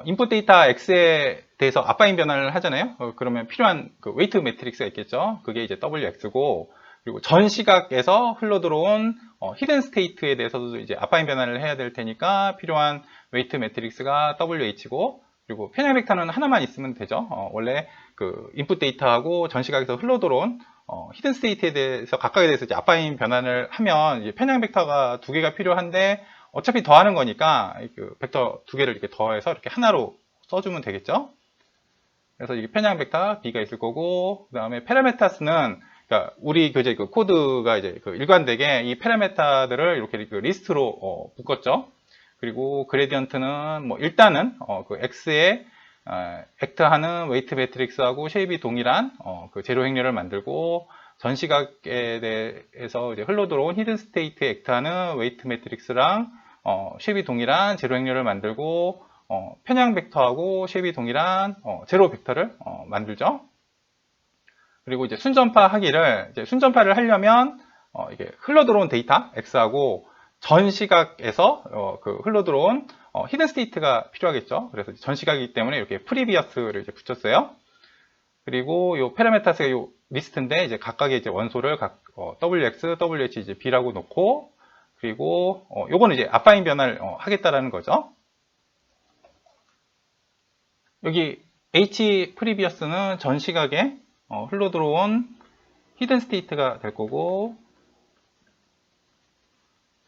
인풋 데이터 x에 대해서 아빠인 변환을 하잖아요. 그러면 필요한 그 웨이트 매트릭스가 있겠죠. 그게 이제 wx고, 그리고 전 시각에서 흘러 들어온 히든 스테이트에 대해서도 이제 아빠인 변환을 해야 될 테니까 필요한 웨이트 매트릭스가 wh고, 그리고 편향 벡터는 하나만 있으면 되죠. 원래 그 인풋 데이터하고 전 시각에서 흘러 들어온 히든 스테이트에 대해서 각각에 대해서 이제 아빠인 변환을 하면 이제 편향 벡터가 2개가 필요한데 어차피 더하는 거니까 그 벡터 2개를 이렇게 더해서 이렇게 하나로 써주면 되겠죠. 그래서 이게 편향 벡터 B가 있을 거고, 그 다음에 페라메타스는 그러니까 우리 이제 그 코드가 이제 그 일관되게 이 페라메타들을 이렇게 그 리스트로 묶었죠. 그리고 그레디언트는 뭐 일단은 그 X에 액트하는 웨이트 매트릭스하고 쉐입이 동일한 그 제로 행렬을 만들고, 전 시각에 대해서 이제 흘러 들어온 히든 스테이트에 액트하는 웨이트 매트릭스랑 쉐입이 동일한 제로 행렬을 만들고, 편향 벡터하고 쉐입이 동일한 제로 벡터를 만들죠. 그리고 이제 순전파 하기를, 이제 순전파를 하려면 이게 흘러들어온 데이터 X하고 전 시각에서 그 흘러들어온 히든 스테이트가 필요하겠죠. 그래서 전 시각이기 때문에 이렇게 프리비어스를 이제 붙였어요. 그리고 요 파라메타스가 요 리스트인데 이제 각각의 이제 원소를 WX, WH 이제 B라고 놓고 그리고 요거는 이제 아파인 변화를 하겠다라는 거죠. 여기 H 프리비어스는 전 시각에 흘러들어온 히든 스테이트가 될 거고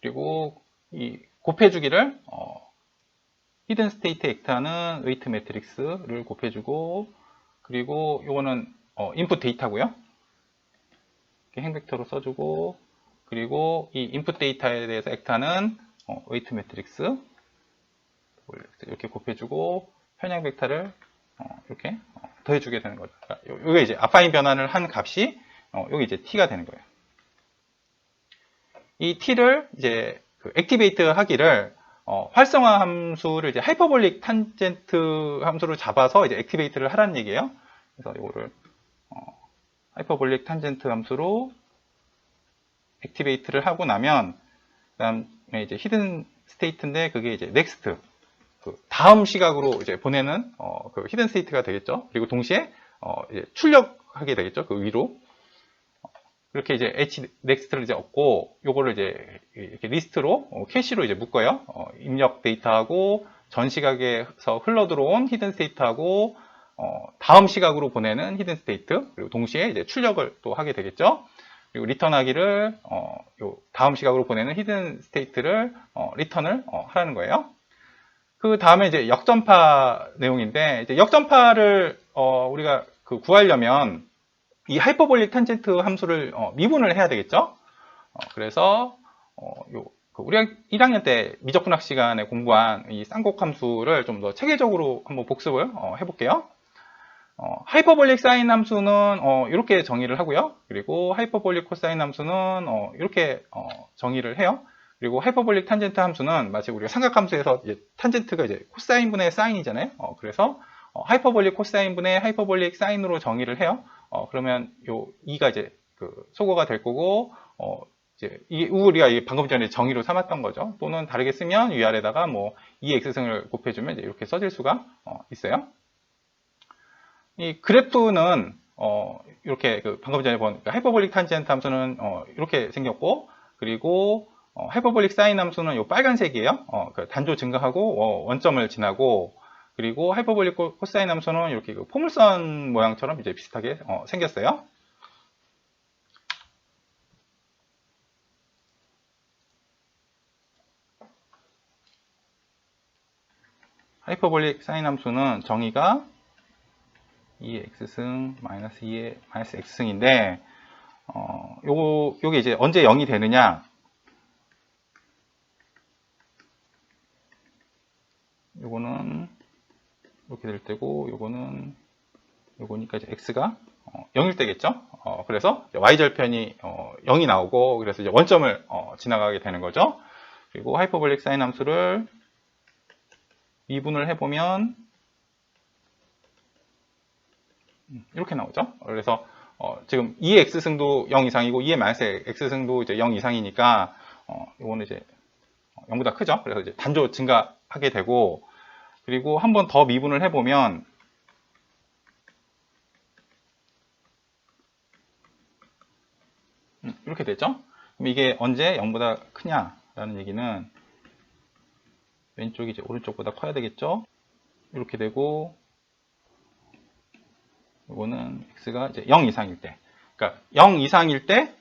그리고 이 곱해주기를 히든 스테이트 액트하는 웨이트 매트릭스를 곱해주고 그리고 요거는 인풋 데이터고요. 행벡터로 써주고 그리고 이 인풋 데이터에 대해서 액트하는 웨이트 매트릭스 이렇게 곱해주고 편향 벡터를 이렇게 더해주게 되는 거죠. 그러니까 요게 이제 아파인 변환을 한 값이 요게 이제 t가 되는 거예요. 이 t를 이제 그 액티베이트 하기를 활성화 함수를 이제 하이퍼볼릭 탄젠트 함수로 잡아서 이제 액티베이트를 하라는 얘기예요. 그래서 이거를 하이퍼볼릭 탄젠트 함수로 액티베이트를 하고 나면 그다음에 이제 히든 스테이트인데 그게 이제 넥스트 그 다음 시각으로 이제 보내는 그 히든 스테이트가 되겠죠. 그리고 동시에 이제 출력하게 되겠죠. 그 위로 이렇게 이제 h 넥스트를 이제 얻고 요거를 이제 이렇게 리스트로 캐시로 이제 묶어요. 입력 데이터하고 전 시각에서 흘러 들어온 히든 스테이트하고 다음 시각으로 보내는 히든 스테이트 그리고 동시에 이제 출력을 또 하게 되겠죠. 그리고 리턴하기를 요 다음 시각으로 보내는 히든 스테이트를 리턴을 하라는 거예요. 그 다음에 이제 역전파 내용인데 이제 역전파를 우리가 그 구하려면 이 하이퍼볼릭 탄젠트 함수를 미분을 해야 되겠죠. 그래서 우리가 1학년 때 미적분학 시간에 공부한 이 쌍곡 함수를 좀 더 체계적으로 한번 복습을 해볼게요. 하이퍼볼릭 사인 함수는 이렇게 정의를 하고요. 그리고 하이퍼볼릭 코사인 함수는 이렇게 정의를 해요. 그리고 하이퍼볼릭 탄젠트 함수는 마치 우리가 삼각함수에서 이제 탄젠트가 이제 코사인분의 사인이잖아요. 그래서 하이퍼볼릭 코사인분의 하이퍼볼릭 사인으로 정의를 해요. 그러면 요 2가 이제 그 소거가 될 거고 이제 우리가 방금 전에 정의로 삼았던 거죠. 또는 다르게 쓰면 위아래다가 뭐 2x승을 곱해주면 이제 이렇게 써질 수가 있어요. 이 그래프는 이렇게 그 방금 전에 본 하이퍼볼릭 탄젠트 함수는 이렇게 생겼고 그리고 하이퍼볼릭 사인 함수는 요 빨간색이에요. 그 단조 증가하고 원점을 지나고 그리고 하이퍼볼릭 코사인 함수는 이렇게 그 포물선 모양처럼 이제 비슷하게 생겼어요. 하이퍼볼릭 사인 함수는 정의가 2의 x승 마이너스 2의 마이너스 x승인데 요게 이제 언제 0이 되느냐 요거는 이렇게 될 때고 요거니까 이제 x가 0일 때겠죠. 그래서 y절편이 0이 나오고 그래서 이제 원점을 지나가게 되는 거죠. 그리고 하이퍼볼릭 사인 함수를 미분을 해보면 이렇게 나오죠. 그래서 지금 2의 x승도 0 이상이고 2의 마이너스 x승도 이제 0 이상이니까 이거는 이제 0보다 크죠. 그래서 이제 단조 증가하게 되고 그리고 한 번 더 미분을 해보면 이렇게 되죠. 그럼 이게 언제 0보다 크냐라는 얘기는 왼쪽이 이제 오른쪽보다 커야 되겠죠. 이렇게 되고 이거는 x가 이제 0 이상일 때, 그러니까 0 이상일 때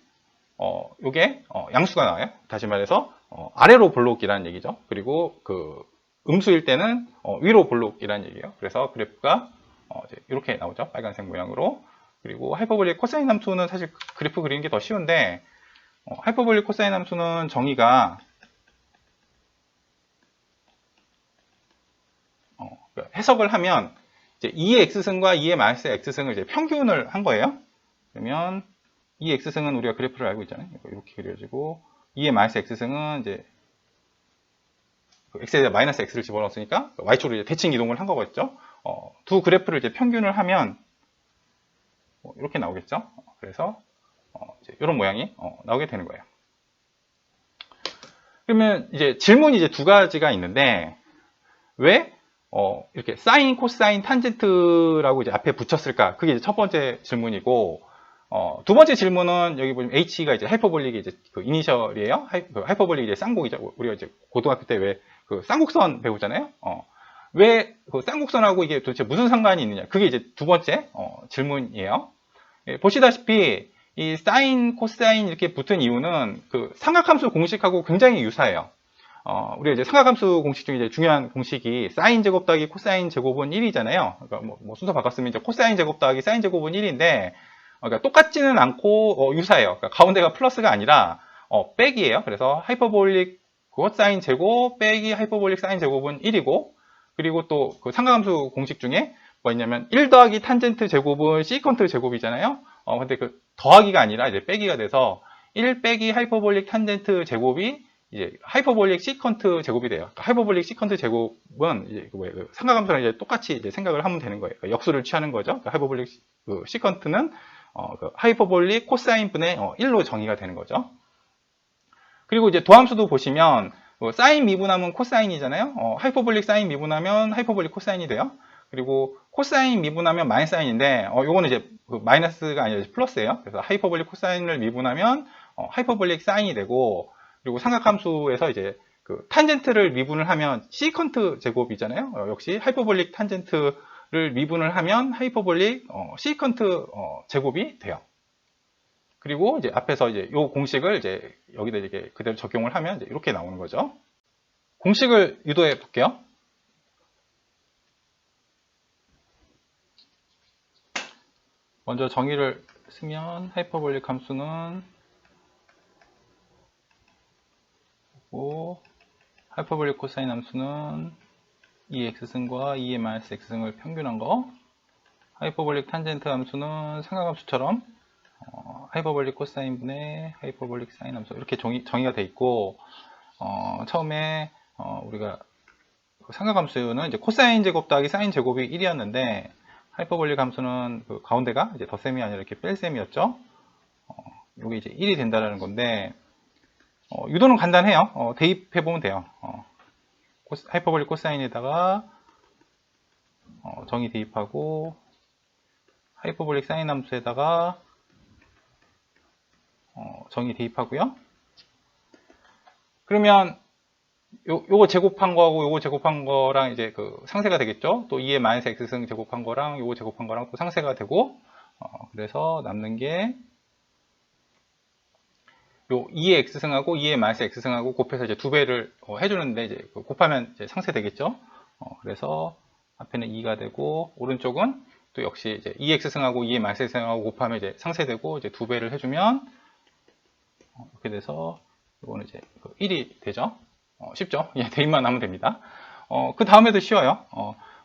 요게 양수가 나와요. 다시 말해서 아래로 볼록이라는 얘기죠. 그리고 그 음수일 때는 위로 볼록이라는 얘기예요. 그래서 그래프가 이제 이렇게 나오죠. 빨간색 모양으로. 그리고 하이퍼볼릭 코사인 함수는 사실 그래프 그리는 게 더 쉬운데 하이퍼볼릭 코사인 함수는 정의가 해석을 하면 이제 2의 x승과 2의 마이너스 x승을 이제 평균을 한 거예요. 그러면 2의 x승은 우리가 그래프를 알고 있잖아요. 이렇게 그려지고 2의 마이너스 x승은 이제 x에다 마이너스 x를 집어넣었으니까 y축으로 이제 대칭 이동을 한 거겠죠. 두 그래프를 이제 평균을 하면 이렇게 나오겠죠. 그래서 이런 모양이 나오게 되는 거예요. 그러면 이제 질문이 이제 두 가지가 있는데 왜 이렇게 사인, 코사인, 탄젠트라고 이제 앞에 붙였을까? 그게 이제 첫 번째 질문이고, 두 번째 질문은 여기 보면 H가 이제 하이퍼볼릭이 이제 그 이니셜이에요. 하이퍼볼릭 이제 쌍곡이죠. 우리가 이제 고등학교 때 왜 그 쌍곡선 배우잖아요. 왜 그 쌍곡선하고 이게 도대체 무슨 상관이 있느냐? 그게 이제 두 번째 질문이에요. 예, 보시다시피 이 사인, 코사인 이렇게 붙은 이유는 그 삼각함수 공식하고 굉장히 유사해요. 우리가 이제 삼각함수 공식 중에 이제 중요한 공식이 사인 제곱 더하기 코사인 제곱은 1이잖아요. 그러니까 뭐 순서 바꿨으면 이제 코사인 제곱 더하기 사인 제곱은 1인데, 그러니까 똑같지는 않고 유사해요. 그러니까 가운데가 플러스가 아니라 백이에요. 그래서 하이퍼볼릭 코사인 제곱 빼기 하이퍼볼릭 사인 제곱은 1이고, 그리고 또 그 삼각함수 공식 중에 뭐 있냐면 1 더하기 탄젠트 제곱은 시컨트 제곱이잖아요. 근데 그 더하기가 아니라 이제 빼기가 돼서 1 빼기 하이퍼볼릭 탄젠트 제곱이 이제 하이퍼볼릭 시컨트 제곱이 돼요. 그러니까 하이퍼볼릭 시컨트 제곱은 이제 그 삼각함수랑 이제 똑같이 이제 생각을 하면 되는 거예요. 그러니까 역수를 취하는 거죠. 그러니까 하이퍼볼릭 시컨트는 그 하이퍼볼릭 코사인 분의 1로 정의가 되는 거죠. 그리고 이제 도함수도 보시면 사인 미분하면 코사인이잖아요. 하이퍼볼릭 사인 미분하면 하이퍼볼릭 코사인이 돼요. 그리고 코사인 미분하면 마이너스 사인인데 요거는 이제 그 마이너스가 아니라 플러스예요. 그래서 하이퍼볼릭 코사인을 미분하면 하이퍼볼릭 사인이 되고, 그리고 삼각함수에서 이제 그 탄젠트를 미분을 하면 시컨트 제곱이잖아요. 역시 하이퍼볼릭 탄젠트를 미분을 하면 하이퍼볼릭 시컨트 제곱이 돼요. 그리고 이제 앞에서 이제 요 공식을 이제 여기다 이렇게 그대로 적용을 하면 이제 이렇게 나오는 거죠. 공식을 유도해 볼게요. 먼저 정의를 쓰면 하이퍼볼릭 함수는 하이퍼볼릭 코사인 함수는 2x승과 2의 마이너스 x승을 평균한 거, 하이퍼볼릭 탄젠트 함수는 삼각함수처럼 하이퍼볼릭 코사인 분의 하이퍼볼릭 사인 함수 이렇게 정의가 돼 있고, 처음에 우리가 삼각함수는 이제 코사인 제곱 더하기 사인 제곱이 1이었는데 하이퍼볼릭 함수는 그 가운데가 이제 덧셈이 아니라 이렇게 뺄셈이었죠. 이게 이제 1이 된다는 건데, 유도는 간단해요. 대입해 보면 돼요. 하이퍼볼릭 코사인에다가 정의 대입하고, 하이퍼볼릭 사인 함수에다가 정의 대입하고요. 그러면 요거 제곱한 거하고 요거 제곱한 거랑 이제 그 상세가 되겠죠. 또 2의 마이너스 x승 제곱한 거랑 요거 제곱한 거랑 또 상세가 되고, 그래서 남는 게 요 2의 x승하고 2의 마이너스 x승하고 곱해서 이제 두 배를 해주는데, 이제 곱하면 이제 상세 되겠죠. 그래서 앞에는 2가 되고, 오른쪽은 또 역시 이제 2x승하고 2의 마이너스 x승하고 곱하면 이제 상세되고, 이제 두 배를 해주면 이렇게 돼서 이거는 이제 1이 되죠. 쉽죠? 예, 대입만 하면 됩니다. 그 다음에도 쉬워요.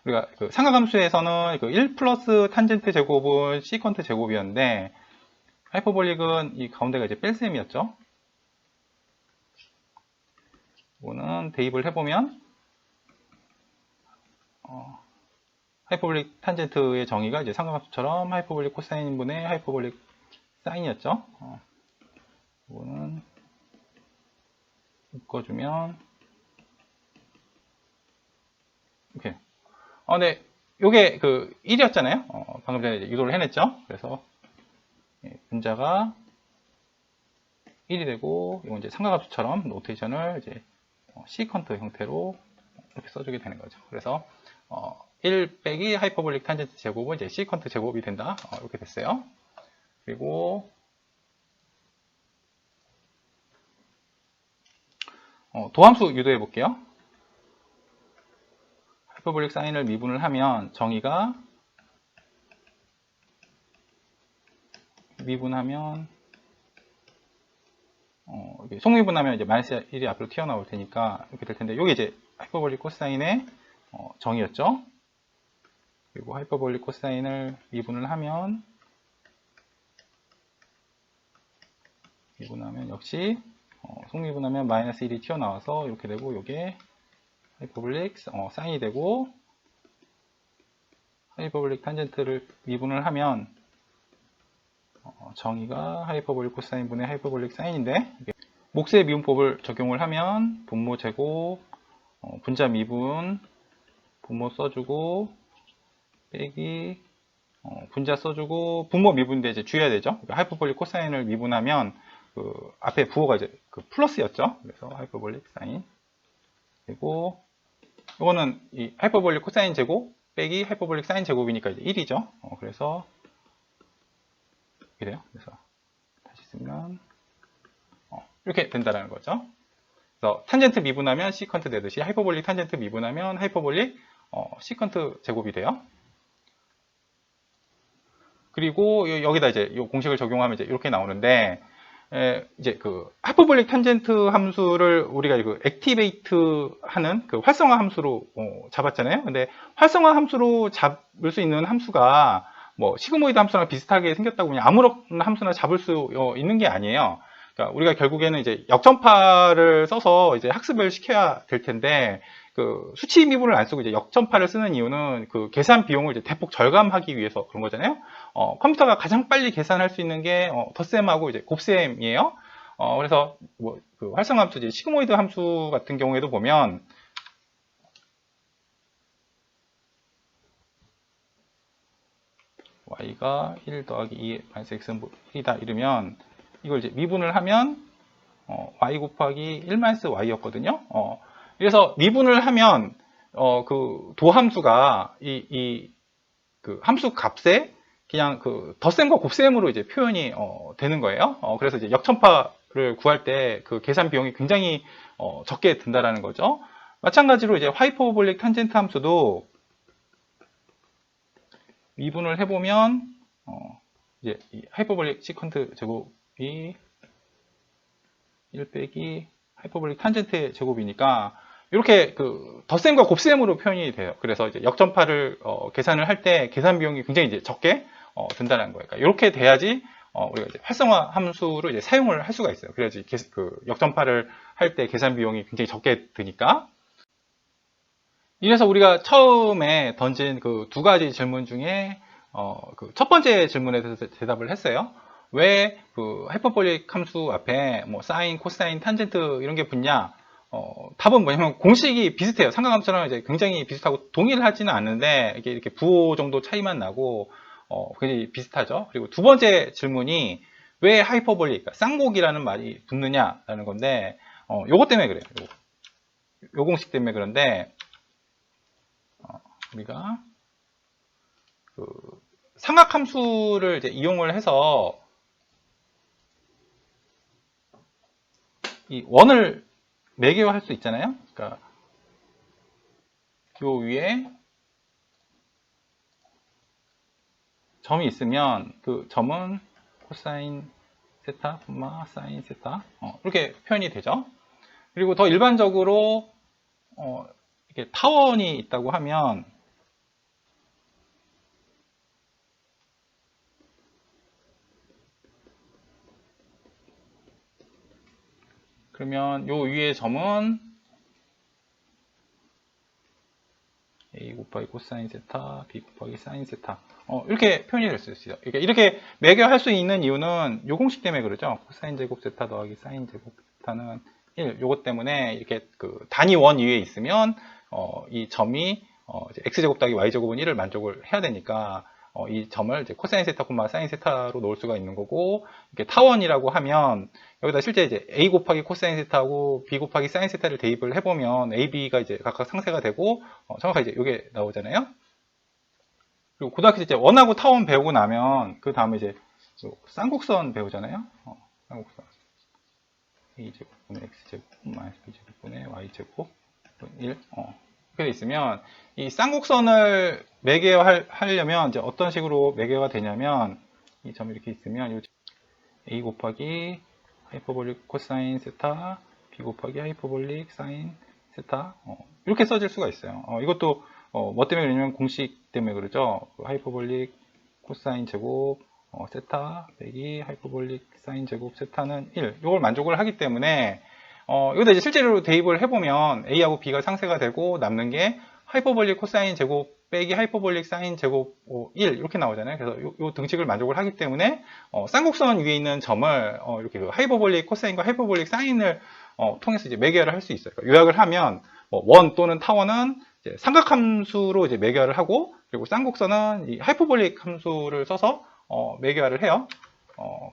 우리가 그 삼각함수에서는 그 1 플러스 탄젠트 제곱은 시컨트 제곱이었는데, 하이퍼볼릭은 이 가운데가 이제 뺄셈이었죠. 이거는 대입을 해보면 하이퍼볼릭 탄젠트의 정의가 이제 삼각함수처럼 하이퍼볼릭 코사인분의 하이퍼볼릭 사인이었죠. 이거는 묶어주면 이렇게. 네, 요게 그 1이었잖아요. 방금 전에 유도를 해냈죠. 그래서 분자가 1이 되고, 이건 이제 삼각함수처럼 노테이션을 이제 시컨트 형태로 이렇게 써주게 되는 거죠. 그래서 1 빼기 하이퍼볼릭 탄젠트 제곱은 이제 시컨트 제곱이 된다. 이렇게 됐어요. 그리고 도함수 유도해 볼게요. 하이퍼볼릭 사인을 미분을 하면 정의가 미분하면 속미분하면 이제 마이너스 1이 앞으로 튀어나올 테니까 이렇게 될 텐데, 이게 이제 하이퍼볼릭 코사인의 정의였죠. 그리고 하이퍼볼릭 코사인을 미분을 하면 역시 속미분하면 마이너스 1이 튀어나와서 이렇게 되고, 이게 하이퍼볼릭 사인이 되고, 하이퍼볼릭 탄젠트를 미분을 하면 정의가 하이퍼볼릭 코사인 분의 하이퍼볼릭 사인인데, 몫의 미분법을 적용을 하면 분모 제곱, 분자 미분, 분모 써주고 빼기 분자 써주고 분모 미분인데 이제 주의해야 되죠. 그러니까 하이퍼볼릭 코사인을 미분하면 그 앞에 부호가 이제 그 플러스였죠. 그래서 하이퍼볼릭 사인 그리고 이거는 이 하이퍼볼릭 코사인 제곱 빼기 하이퍼볼릭 사인 제곱이니까 이제 1이죠. 그래서 이래요. 그래서 다시 쓰면 이렇게 된다는 거죠. 그래서 탄젠트 미분하면 시컨트 되듯이 하이퍼볼릭 탄젠트 미분하면 하이퍼볼릭 시컨트 제곱이 돼요. 그리고 여기다 이제 이 공식을 적용하면 이제 이렇게 나오는데, 이제 그 하이퍼볼릭 탄젠트 함수를 우리가 그 액티베이트 하는 그 활성화 함수로 잡았잖아요. 근데 활성화 함수로 잡을 수 있는 함수가 뭐 시그모이드 함수랑 비슷하게 생겼다고 그냥 아무런 함수나 잡을 수 있는 게 아니에요. 그러니까 우리가 결국에는 이제 역전파를 써서 이제 학습을 시켜야 될 텐데, 그 수치 미분을 안 쓰고 이제 역전파를 쓰는 이유는 그 계산 비용을 이제 대폭 절감하기 위해서 그런 거잖아요. 컴퓨터가 가장 빨리 계산할 수 있는 게 덧셈하고 이제 곱셈이에요. 그래서 뭐 그 활성화 함수, 이제 시그모이드 함수 같은 경우에도 보면 y가 1 더하기 2 마이너스 x는 1이다 이러면 이걸 이제 미분을 하면 y 곱하기 1 마이너스 y였거든요. 그래서 미분을 하면 그 도함수가 그 함수 값에 그냥 그 덧셈과 곱셈으로 이제 표현이 되는 거예요. 그래서 이제 역전파를 구할 때 그 계산 비용이 굉장히 적게 든다라는 거죠. 마찬가지로 이제 하이퍼볼릭 탄젠트 함수도 미분을 해보면 이제 이 하이퍼볼릭 시컨트 제곱이 1 빼기 하이퍼볼릭 탄젠트의 제곱이니까 이렇게 그 덧셈과 곱셈으로 표현이 돼요. 그래서 이제 역전파를 계산을 할 때 계산 비용이 굉장히 이제 적게 든다는 거예요. 그러니까 이렇게 돼야지 우리가 이제 활성화 함수를 이제 사용을 할 수가 있어요. 그래야지 그 역전파를 할 때 계산 비용이 굉장히 적게 드니까. 이래서 우리가 처음에 던진 그 두 가지 질문 중에 그 첫 번째 질문에 대해서 대답을 했어요. 왜 그 하이퍼볼릭 함수 앞에 뭐 사인, 코사인, 탄젠트 이런 게 붙냐? 답은 뭐냐면 공식이 비슷해요. 삼각함수랑 이제 굉장히 비슷하고 동일하지는 않는데 이게 이렇게 부호 정도 차이만 나고 굉장히 비슷하죠. 그리고 두 번째 질문이 왜 하이퍼볼릭, 그러니까 쌍곡이라는 말이 붙느냐라는 건데 요것 때문에 그래요. 요 공식 때문에 그런데 우리가 그 삼각함수를 이제 이용을 해서 이 원을 매개화할 수 있잖아요. 그러니까 요 위에 점이 있으면 그 점은 코사인 세타, 사인 세타 이렇게 표현이 되죠. 그리고 더 일반적으로 이렇게 타원이 있다고 하면 그러면 요 위에 점은 a 곱하기 코사인 세타, b 곱하기 사인 세타 이렇게 표현이 될 수 있어요. 그러니까 이렇게 매개할 수 있는 이유는 요 공식 때문에 그러죠. 코사인 제곱 세타 더하기 사인 제곱 세타는 1. 요것 때문에 이렇게 그 단위 원 위에 있으면 이 점이 이제 x제곱 더하기 y제곱은 1을 만족을 해야 되니까 이 점을 이제 코사인 세타, 사인 세타로 놓을 수가 있는 거고, 이렇게 타원이라고 하면 여기다 실제 이제 a 곱하기 코사인 세타하고 b 곱하기 사인 세타를 대입을 해보면 a, b가 이제 각각 상쇄가 되고 정확하게 이제 이게 나오잖아요. 그리고 고등학교 때 이제 원하고 타원 배우고 나면 그 다음에 이제 쌍곡선 배우잖아요. 쌍곡선 a제곱분의 x제곱 마이너스 b제곱분의 y제곱 1 이렇게 있으면 이 쌍곡선을 매개하려면 이제 어떤 식으로 매개가 되냐면 이 점이 이렇게 있으면 a 곱하기 하이퍼볼릭 코사인 세타, b 곱하기 하이퍼볼릭 사인 세타 이렇게 써질 수가 있어요. 이것도 뭐 때문에 그러냐면 공식 때문에 그러죠. 하이퍼볼릭 코사인 제곱 세타 빼기 하이퍼볼릭 사인 제곱 세타는 1 이걸 만족을 하기 때문에 여기다 이제 실제로 대입을 해보면 a하고 b가 상쇄가 되고 남는 게 하이퍼볼릭 코사인 제곱 빼기 하이퍼볼릭 사인 제곱 1 이렇게 나오잖아요. 그래서 요 등식을 만족을 하기 때문에 쌍곡선 위에 있는 점을 이렇게 그 하이퍼볼릭 코사인과 하이퍼볼릭 사인을 통해서 이제 매개를 할 수 있어요. 그러니까 요약을 하면 원 또는 타원은 이제 삼각함수로 이제 매개를 하고, 그리고 쌍곡선은 이 하이퍼볼릭 함수를 써서 매개를 해요.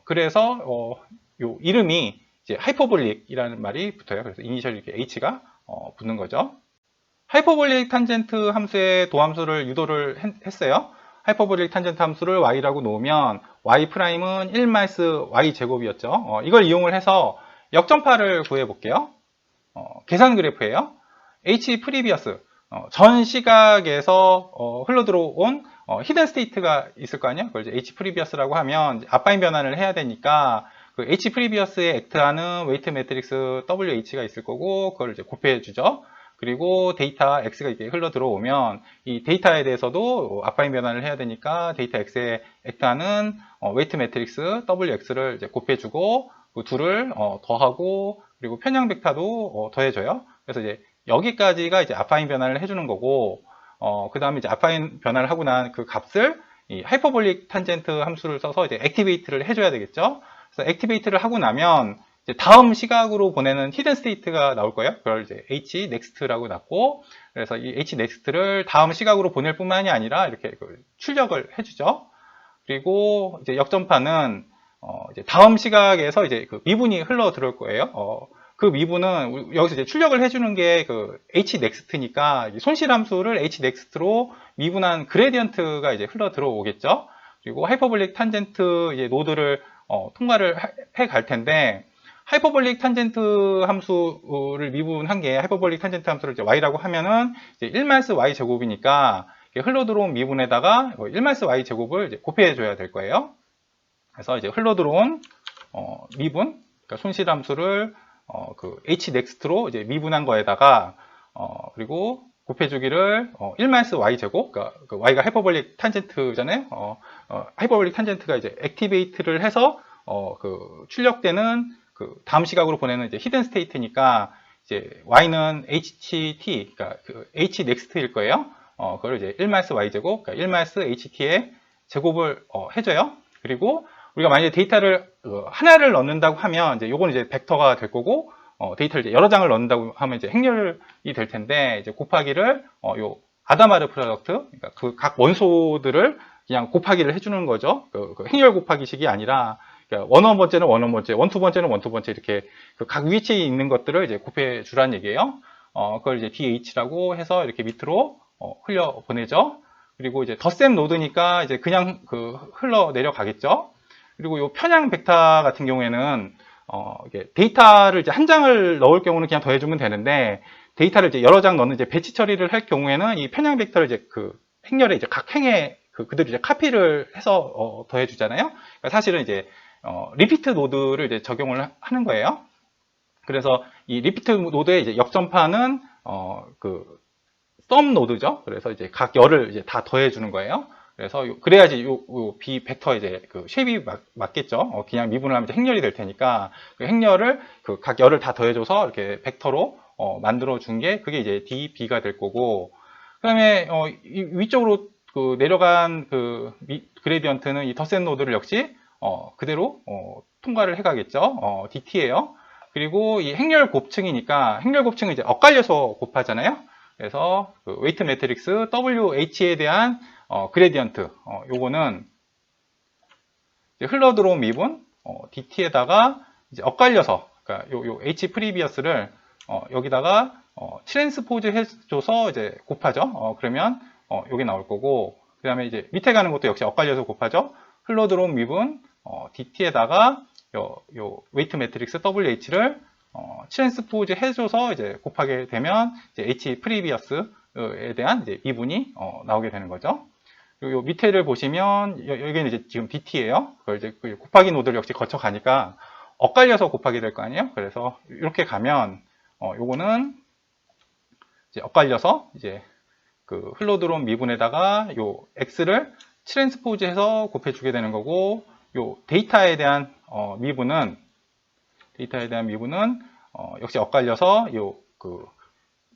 그래서 요 이름이 이제 하이퍼볼릭이라는 말이 붙어요. 그래서 이니셜 이렇게 h가 붙는 거죠. 하이퍼볼릭 탄젠트 함수의 도함수를 유도를 했어요. 하이퍼볼릭 탄젠트 함수를 y라고 놓으면 y'은 1 y 제곱이었죠. 이걸 이용을 해서 역전파를 구해 볼게요. 계산 그래프예요. h 프리비어스, 전 시각에서 흘러들어온 히든 스테이트가 있을 거 아니에요. 그걸 이제 h 프리비어스라고 하면 앞바인 변환을 해야 되니까 그 h 프리비어스에 액트하는 웨이트 매트릭스 wh가 있을 거고, 그걸 이제 곱해 주죠. 그리고 데이터 x가 이렇게 흘러 들어오면 이 데이터에 대해서도 앞바인 변환을 해야 되니까 데이터 x에 액트하는 웨이트 매트릭스 wx를 이제 곱해주고, 그 둘을 더하고, 그리고 편향 벡터도 더해줘요. 그래서 이제 여기까지가 이제 앞바인 변환을 해주는 거고, 그 다음에 이제 앞바인 변환을 하고 난 그 값을 이 하이퍼볼릭 탄젠트 함수를 써서 이제 액티베이트를 해줘야 되겠죠. 그래서 액티베이트를 하고 나면 이제 다음 시각으로 보내는 히든 스테이트가 나올 거예요. 그걸 이제 h next라고 놨고, 그래서 이 h next를 다음 시각으로 보낼 뿐만이 아니라 이렇게 출력을 해주죠. 그리고 이제 역전파는 이제 다음 시각에서 이제 그 미분이 흘러 들어올 거예요. 그 미분은 여기서 이제 출력을 해주는 게 그 h next니까 손실 함수를 h next로 미분한 그레디언트가 이제 흘러 들어오겠죠. 그리고 하이퍼볼릭 탄젠트 이제 노드를 통과를 해 갈 텐데, 하이퍼볼릭 탄젠트 함수를 미분한 게 하이퍼볼릭 탄젠트 함수를 이제 y라고 하면은 이제 1-y 제곱이니까 흘러 들어온 미분에다가 1-y 제곱을 이제 곱해 줘야 될 거예요. 그래서 이제 흘러 들어온 미분, 그러니까 손실 함수를 그 h next로 이제 미분한 거에다가 그리고 곱해주기를 1-y 제곱, 그러니까 그 y가 하이퍼볼릭 탄젠트잖아요. 하이퍼볼릭 탄젠트가 이제 액티베이트를 해서 그 출력되는 그 다음 시각으로 보내는 이제 히든 스테이트니까 이제 y는 ht, 그러니까 그 h next일 거예요. 그걸 이제 1-y 제곱, 그러니까 1-ht의 제곱을 해줘요. 그리고 우리가 만약에 데이터를 하나를 넣는다고 하면 이제 요건 이제 벡터가 될 거고, 데이터를 이제 여러 장을 넣는다고 하면 이제 행렬이 될 텐데, 이제 곱하기를 요 아다마르 프로덕트, 그러니까 그 각 원소들을 그냥 곱하기를 해주는 거죠. 그 행렬 곱하기식이 아니라, 그러니까 원원 번째는 원원 번째, 원투 번째는 원투 번째, 이렇게 그 각 위치에 있는 것들을 이제 곱해 주라는 얘기예요. 그걸 이제 dh라고 해서 이렇게 밑으로 흘려 보내죠. 그리고 이제 덧셈 노드니까 이제 그냥 그 흘러 내려가겠죠. 그리고 요 편향 벡터 같은 경우에는 이게 데이터를 이제 한 장을 넣을 경우는 그냥 더해주면 되는데, 데이터를 이제 여러 장 넣는 이제 배치 처리를 할 경우에는 이 편향 벡터를 이제 그 행렬에 이제 각 행에 그대로 이제 카피를 해서 더해주잖아요. 그러니까 사실은 이제 리피트 노드를 이제 적용을 하는 거예요. 그래서 이 리피트 노드의 이제 역전파는 그 썸 노드죠. 그래서 이제 각 열을 이제 다 더해주는 거예요. 그래서 그래야지 요 B 벡터 이제 그 쉐입이 맞겠죠. 그냥 미분을 하면 이제 행렬이 될 테니까 그 행렬을 그 각 열을 다 더해줘서 이렇게 벡터로 만들어 준 게 그게 이제 DB가 될 거고, 그다음에 위쪽으로 그 내려간 그 그레디언트는 이 덧셈 노드를 역시 그대로 통과를 해가겠죠. DT예요. 그리고 이 행렬 곱층이니까 행렬 곱층은 이제 엇갈려서 곱하잖아요. 그래서 그 웨이트 매트릭스 WH에 대한 그레디언트, 요거는 이제 흘러 들어온 미분 DT에다가 이제 엇갈려서, 그러니까 요 H 프리비어스를 여기다가 트랜스포즈 해줘서 이제 곱하죠. 그러면 요게 나올 거고, 그 다음에 이제 밑에 가는 것도 역시 엇갈려서 곱하죠. 흘러 들어온 미분 DT에다가 요 웨이트 매트릭스 WH를 트랜스포즈 해줘서 이제 곱하게 되면 이제 H 프리비어스에 대한 이제 미분이 나오게 되는 거죠. 그리고 요 밑에를 보시면 여기는 이제 지금 DT예요. 그걸 이제 곱하기 노드를 역시 거쳐 가니까 엇갈려서 곱하게 될 거 아니에요. 그래서 이렇게 가면 요거는 이제 엇갈려서 이제 그 흘러 들어온 미분에다가 요 x를 트랜스포즈해서 곱해주게 되는 거고, 요 데이터에 대한 미분은 역시 엇갈려서 요 그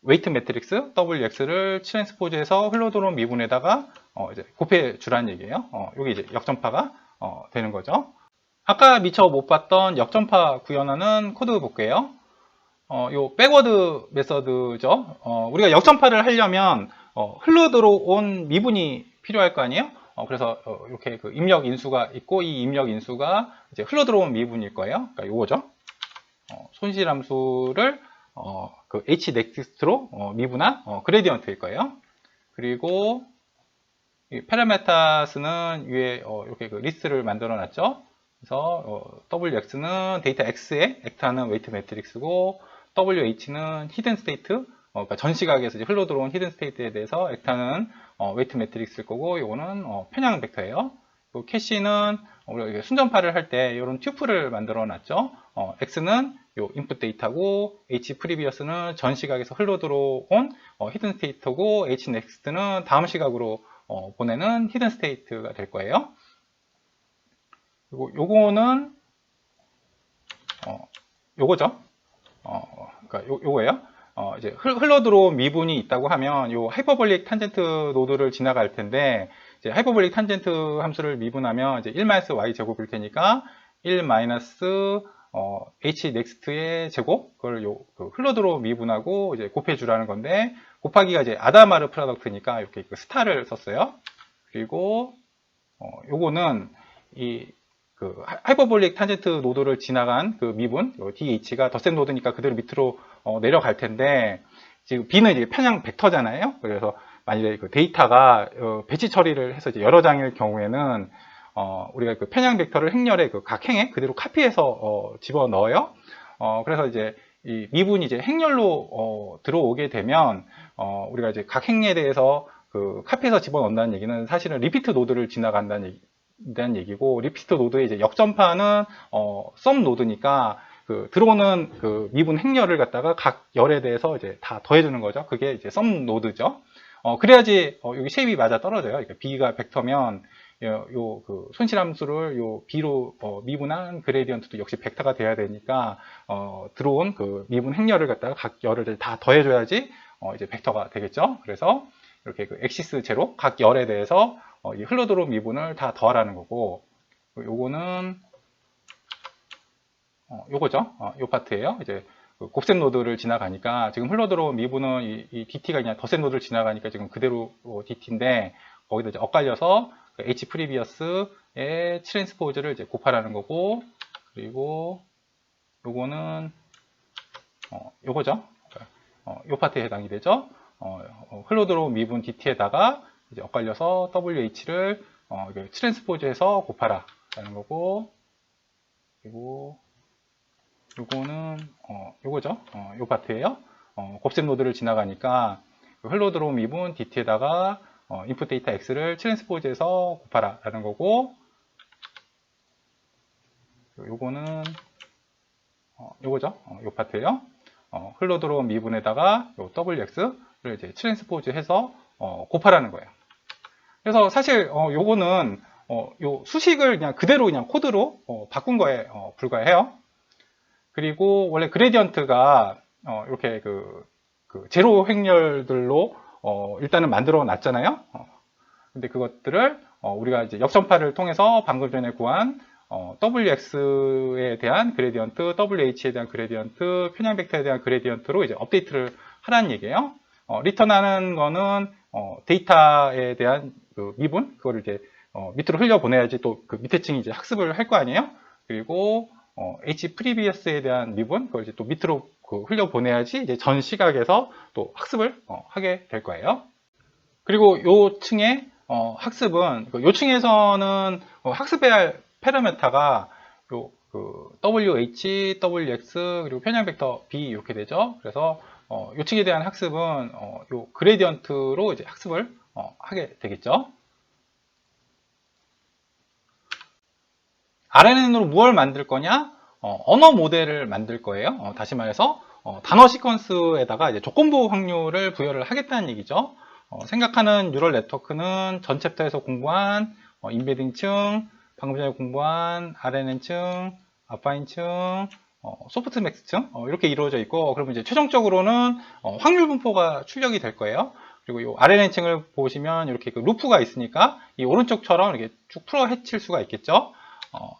웨이트 매트릭스 WX를 트랜스포즈해서 흘러 들어온 미분에다가 이제 곱해 주라는 얘기예요. 여기 이제 역전파가 되는 거죠. 아까 미처 못 봤던 역전파 구현하는 코드 볼게요. 요 백워드 메서드죠. 우리가 역전파를 하려면 흘러 들어온 미분이 필요할 거 아니에요? 그래서 이렇게 그 입력 인수가 있고 이 입력 인수가 이제 흘러 들어온 미분일 거예요. 그러니까 요거죠. 손실 함수를 그 hnext로 미분한 그레디언트일 거예요. 그리고 이 파라메타스는 위에 이렇게 그 리스트를 만들어 놨죠. 그래서 wx는 데이터 x에 액트하는 웨이트 매트릭스고 wh는 히든 스테이트, 그러니까 전 시각에서 이제 흘러 들어온 히든 스테이트에 대해서 액트하는 웨이트 매트릭스일 거고, 이거는 편향 벡터예요. 캐시는 우리가 순전파를 할 때 이런 튜플을 만들어 놨죠. x는 요 인풋 데이터고, h 프리비어스는 전 시각에서 흘러 들어온 히든 스테이트고, h 넥스트는 다음 시각으로 보내는 히든 스테이트가 될 거예요. 그리고 요거는 요거죠. 그러니까 요거예요. 이제 흘러 들어온 미분이 있다고 하면 요 하이퍼볼릭 탄젠트 노드를 지나갈 텐데, 이제 하이퍼볼릭 탄젠트 함수를 미분하면 이제 1-y 제곱일 테니까 1- h 넥스트의 제곱, 그걸 그 흘러 들어온 미분하고 이제 곱해 주라는 건데, 곱하기가 이제 아다마르 프로덕트니까 이렇게 그 스타를 썼어요. 그리고 요거는 그 하이퍼볼릭 탄젠트 노드를 지나간 그 미분, DH가 덧셈 노드니까 그대로 밑으로 내려갈 텐데, 지금 B는 이제 편향 벡터잖아요. 그래서 만약에 그 데이터가 배치 처리를 해서 이제 여러 장일 경우에는 우리가 그 편향 벡터를 행렬에 그 각 행에 그대로 카피해서 집어 넣어요. 그래서 이제 이 미분이 이제 행렬로 들어오게 되면 우리가 이제 각 행에 대해서 그 카피해서 집어 넣는다는 얘기는 사실은 리피트 노드를 지나간다는 얘기고, 리피트 노드의 이제 역전파는 썸 노드니까 그 들어오는 그 미분 행렬을 갖다가 각 열에 대해서 이제 다 더해주는 거죠. 그게 이제 썸 노드죠. 그래야지 여기 쉐입이 맞아 떨어져요. 그러니까 B가 벡터면 요 그 손실함수를 요 B로 미분한 그레디언트도 역시 벡터가 돼야 되니까 들어온 그 미분 행렬을 갖다가 각 열을 다 더해줘야지 이제 벡터가 되겠죠. 그래서 이렇게 그 엑시스 제로 각 열에 대해서 이 흘러들어온 미분을 다 더하라는 거고, 요거는 요거죠. 요 파트예요. 이제 그 곱셈 노드를 지나가니까 지금 흘러들어온 미분은 이 DT가 그냥 덧셈 노드를 지나가니까 지금 그대로 DT인데, 거기다 이제 엇갈려서 그 H 프리비어스의 트랜스포즈를 이제 곱하라는 거고, 그리고 요거는 요거죠. 요 파트에 해당이 되죠. 흘러들어온 미분 DT에다가 이제 엇갈려서 WH를 트랜스포즈해서 곱하라 라는 거고, 그리고 요거는 요거죠. 요 파트예요. 곱셈 노드를 지나가니까 흘러들어온 미분 DT에다가 인풋 데이터 X를 트랜스포즈해서 곱하라 라는 거고, 요거는 요거죠. 요 파트예요. 흘러들어온 미분에다가 요 WX를 이제 트랜스포즈해서 곱하라는 거예요. 그래서 사실 요거는 요 수식을 그냥 그대로 그냥 코드로 바꾼 거에 불과해요. 그리고 원래 그레디언트가 이렇게 그 제로 행렬들로 일단은 만들어 놨잖아요. 근데 그것들을 우리가 이제 역전파를 통해서 방금 전에 구한 WX에 대한 그레디언트, WH에 대한 그레디언트, 편향 벡터에 대한 그레디언트로 이제 업데이트를 하라는 얘기예요. 리턴하는 거는 데이터에 대한 그 미분, 그거를 이제 밑으로 흘려 보내야지 또 그 밑에 층이 이제 학습을 할 거 아니에요. 그리고 H 프리비어스에 대한 미분, 그걸 이제 또 밑으로 흘려 보내야지 이제 전 시각에서 또 학습을 하게 될 거예요. 그리고 요 층의 학습은, 요 층에서는 학습해야 할 파라메타가 요 WH, WX, 그리고 편향 벡터 B 이렇게 되죠. 그래서 요 층에 대한 학습은 요 그레디언트로 이제 학습을 하게 되겠죠. RNN으로 무엇을 만들 거냐? 언어 모델을 만들 거예요. 다시 말해서 단어 시퀀스에다가 이제 조건부 확률을 부여를 하겠다는 얘기죠. 생각하는 뉴럴 네트워크는 전 챕터에서 공부한 인베딩층, 방금 전에 공부한 RNN층, 아파인층, 소프트맥스층 이렇게 이루어져 있고, 그러면 이제 최종적으로는 확률 분포가 출력이 될 거예요. 그리고 이 RNN층을 보시면 이렇게 그 루프가 있으니까 이 오른쪽처럼 이렇게 쭉 풀어 헤칠 수가 있겠죠.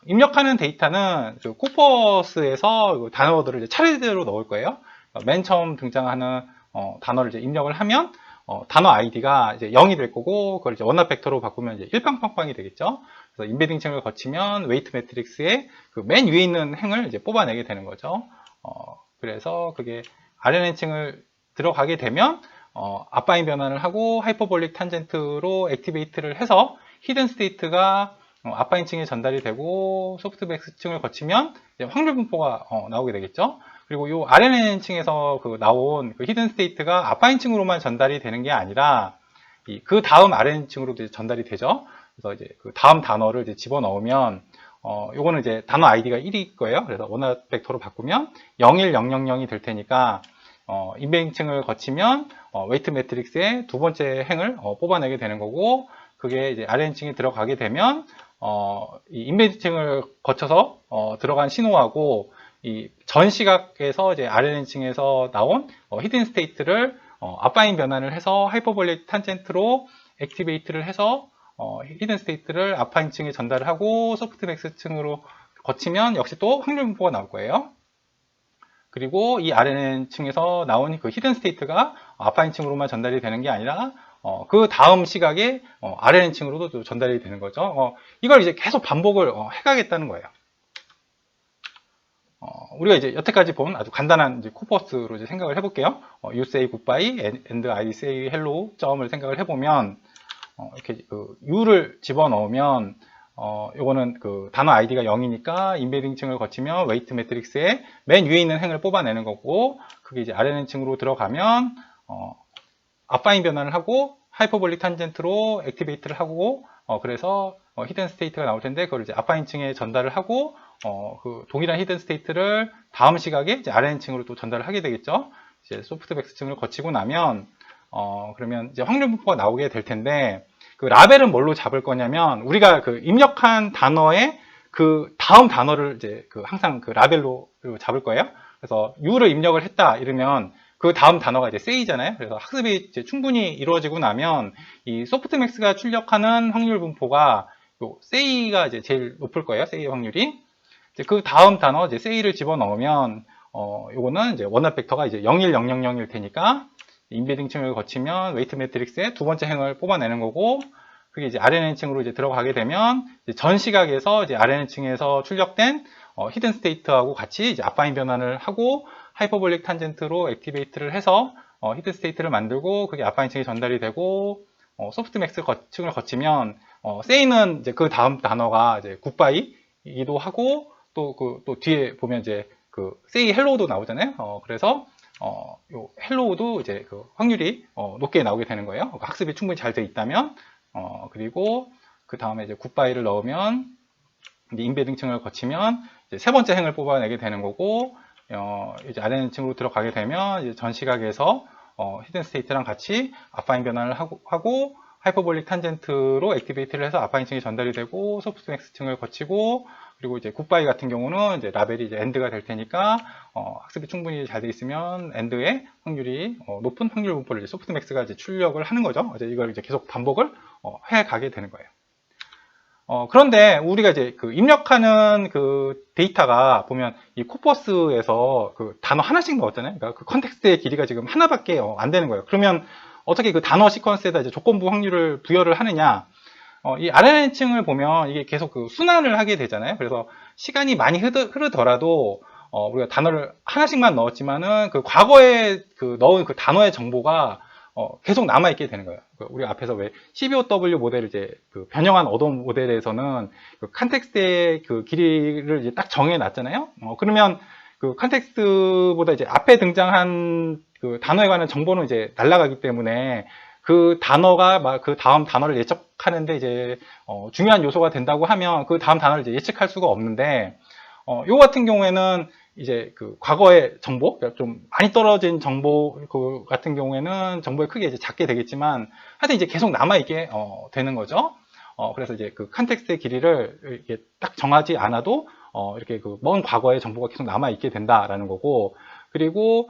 입력하는 데이터는 그 코퍼스에서 단어들을 이제 차례대로 넣을 거예요. 맨 처음 등장하는 단어를 이제 입력을 하면 단어 아이디가 이제 0이 될 거고, 그걸 이제 원합 벡터로 바꾸면 이제 일방빵빵이 되겠죠. 그래서 인베딩층을 거치면 웨이트 매트릭스의 그 맨 위에 있는 행을 이제 뽑아내게 되는 거죠. 그래서 그게 RNN층을 들어가게 되면 앞바인 변환을 하고 하이퍼볼릭 탄젠트로 액티베이트를 해서 히든 스테이트가 앞바인층에 전달이 되고 소프트맥스층을 거치면 이제 확률 분포가 나오게 되겠죠. 그리고 이 RNN층에서 그 나온 그 히든 스테이트가 앞바인층으로만 전달이 되는 게 아니라 그 다음 RNN층으로도 전달이 되죠. 그래서 이제 그 다음 단어를 이제 집어넣으면 요거는 이제 단어 아이디가 1일 거예요. 그래서 원합 벡터로 바꾸면 01000이 될 테니까 인베딩층을 거치면 웨이트 매트릭스의 두 번째 행을 뽑아내게 되는 거고, 그게 이제 RNN층에 들어가게 되면 이 인베딩층을 거쳐서 들어간 신호하고 이 전 시각에서 이제 RNN층에서 나온 히든 스테이트를 앞바인 변환을 해서 하이퍼볼릭 탄젠트로 액티베이트를 해서 히든 스테이트를 앞바인층에 전달을 하고 소프트맥스층으로 거치면 역시 또 확률 분포가 나올 거예요. 그리고 이 RNN층에서 나온 그 히든 스테이트가 앞바인층으로만 전달이 되는 게 아니라 그 다음 시각에 RNN층으로도 전달이 되는 거죠. 이걸 이제 계속 반복을 해가겠다는 거예요. 우리가 이제 여태까지 본 아주 간단한 이제 코퍼스로 이제 생각을 해볼게요. You say goodbye and I say hello 점을 생각을 해보면 이렇게 그 U를 집어넣으면 요거는 그 단어 아이디가 0이니까 인베딩층을 거치면 웨이트 매트릭스의 맨 위에 있는 행을 뽑아내는 거고, 그게 이제 RNN층으로 들어가면 앞바인 변환을 하고 하이퍼볼릭 탄젠트로 액티베이트를 하고 그래서 히든 스테이트가 나올 텐데, 그걸 이제 앞바인층에 전달을 하고 그 동일한 히든 스테이트를 다음 시각에 이제 RNN층으로 또 전달을 하게 되겠죠. 이제 소프트맥스층을 거치고 나면 그러면 이제 확률 분포가 나오게 될 텐데, 그 라벨은 뭘로 잡을 거냐면 우리가 그 입력한 단어의 그 다음 단어를 이제 그 항상 그 라벨로 잡을 거예요. 그래서 U를 입력을 했다 이러면 그 다음 단어가 이제 say잖아요. 그래서 학습이 이제 충분히 이루어지고 나면 이 소프트맥스가 출력하는 확률 분포가 요 say가 이제 제일 높을 거예요. say 확률이. 이제 그 다음 단어 이제 say를 집어넣으면 요거는 이제 원합 벡터가 이제 01000일 테니까 인베딩층을 거치면 웨이트 매트릭스의 두 번째 행을 뽑아내는 거고, 그게 이제 RNN층으로 이제 들어가게 되면 이제 전 시각에서 이제 RNN층에서 출력된 히든 스테이트하고 같이 이제 앞바인 변환을 하고 하이퍼볼릭 탄젠트로 액티베이트를 해서 히든 스테이트를 만들고, 그게 앞바인층에 전달이 되고 소프트맥스 층을 거치면 say는 이제 그 다음 단어가 이제 굿바이이기도 하고, 또 뒤에 보면 이제 그 say hello도 나오잖아요. 그래서 요 헬로우도 이제 그 확률이 높게 나오게 되는 거예요. 학습이 충분히 잘 돼 있다면. 그리고 그 다음에 이제 굿바이를 넣으면 이제 인베딩층을 거치면 이제 세 번째 행을 뽑아내게 되는 거고, 이제 RNN층으로 들어가게 되면 이제 전 시각에서 히든 스테이트랑 같이 앞바인 변환을 하고 하이퍼볼릭 탄젠트로 액티베이트를 해서 앞바인층이 전달이 되고 소프트맥스층을 거치고, 그리고 이제 굿바이 같은 경우는 이제 라벨이 이제 엔드가 될 테니까 학습이 충분히 잘 돼 있으면 엔드의 확률이 높은 확률 분포를 이제 소프트맥스가 이제 출력을 하는 거죠. 이제 이걸 이제 계속 반복을 해 가게 되는 거예요. 그런데 우리가 이제 그 입력하는 그 데이터가 보면 이 코퍼스에서 그 단어 하나씩 넣었잖아요. 그러니까 그 컨텍스트의 길이가 지금 하나밖에 안 되는 거예요. 그러면 어떻게 그 단어 시퀀스에다 이제 조건부 확률을 부여를 하느냐? 이 RNN층을 보면 이게 계속 그 순환을 하게 되잖아요. 그래서 시간이 많이 흐르더라도 우리가 단어를 하나씩만 넣었지만은 그 과거에 그 넣은 그 단어의 정보가 계속 남아있게 되는 거예요. 우리 앞에서 왜 CBOW 모델을 이제 그 변형한 어도 모델에서는 그 컨텍스트의 그 길이를 이제 딱 정해놨잖아요. 그러면 그 컨텍스트보다 이제 앞에 등장한 그 단어에 관한 정보는 이제 날아가기 때문에 그 단어가 막 그 다음 단어를 예측하는데 이제 중요한 요소가 된다고 하면 그 다음 단어를 이제 예측할 수가 없는데, 요 같은 경우에는 이제 그 과거의 정보, 그러니까 좀 많이 떨어진 정보 그 같은 경우에는 정보의 크기가 이제 작게 되겠지만 하여튼 이제 계속 남아있게 되는 거죠. 그래서 이제 그 컨텍스트의 길이를 이렇게 딱 정하지 않아도 이렇게 그 먼 과거의 정보가 계속 남아 있게 된다라는 거고, 그리고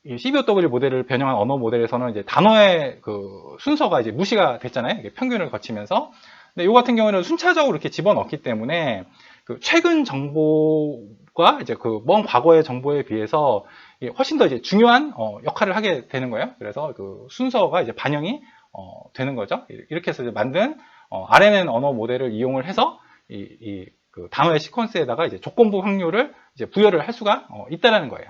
이 CBOW 모델을 변형한 언어 모델에서는 이제 단어의 그 순서가 이제 무시가 됐잖아요. 이게 평균을 거치면서. 근데 이 같은 경우는 순차적으로 이렇게 집어넣기 때문에 그 최근 정보가 이제 그 먼 과거의 정보에 비해서 훨씬 더 이제 중요한 역할을 하게 되는 거예요. 그래서 그 순서가 이제 반영이 되는 거죠. 이렇게 해서 이제 만든 RNN 언어 모델을 이용을 해서 그 단어의 시퀀스에다가 이제 조건부 확률을 이제 부여를 할 수가 있다라는 거예요.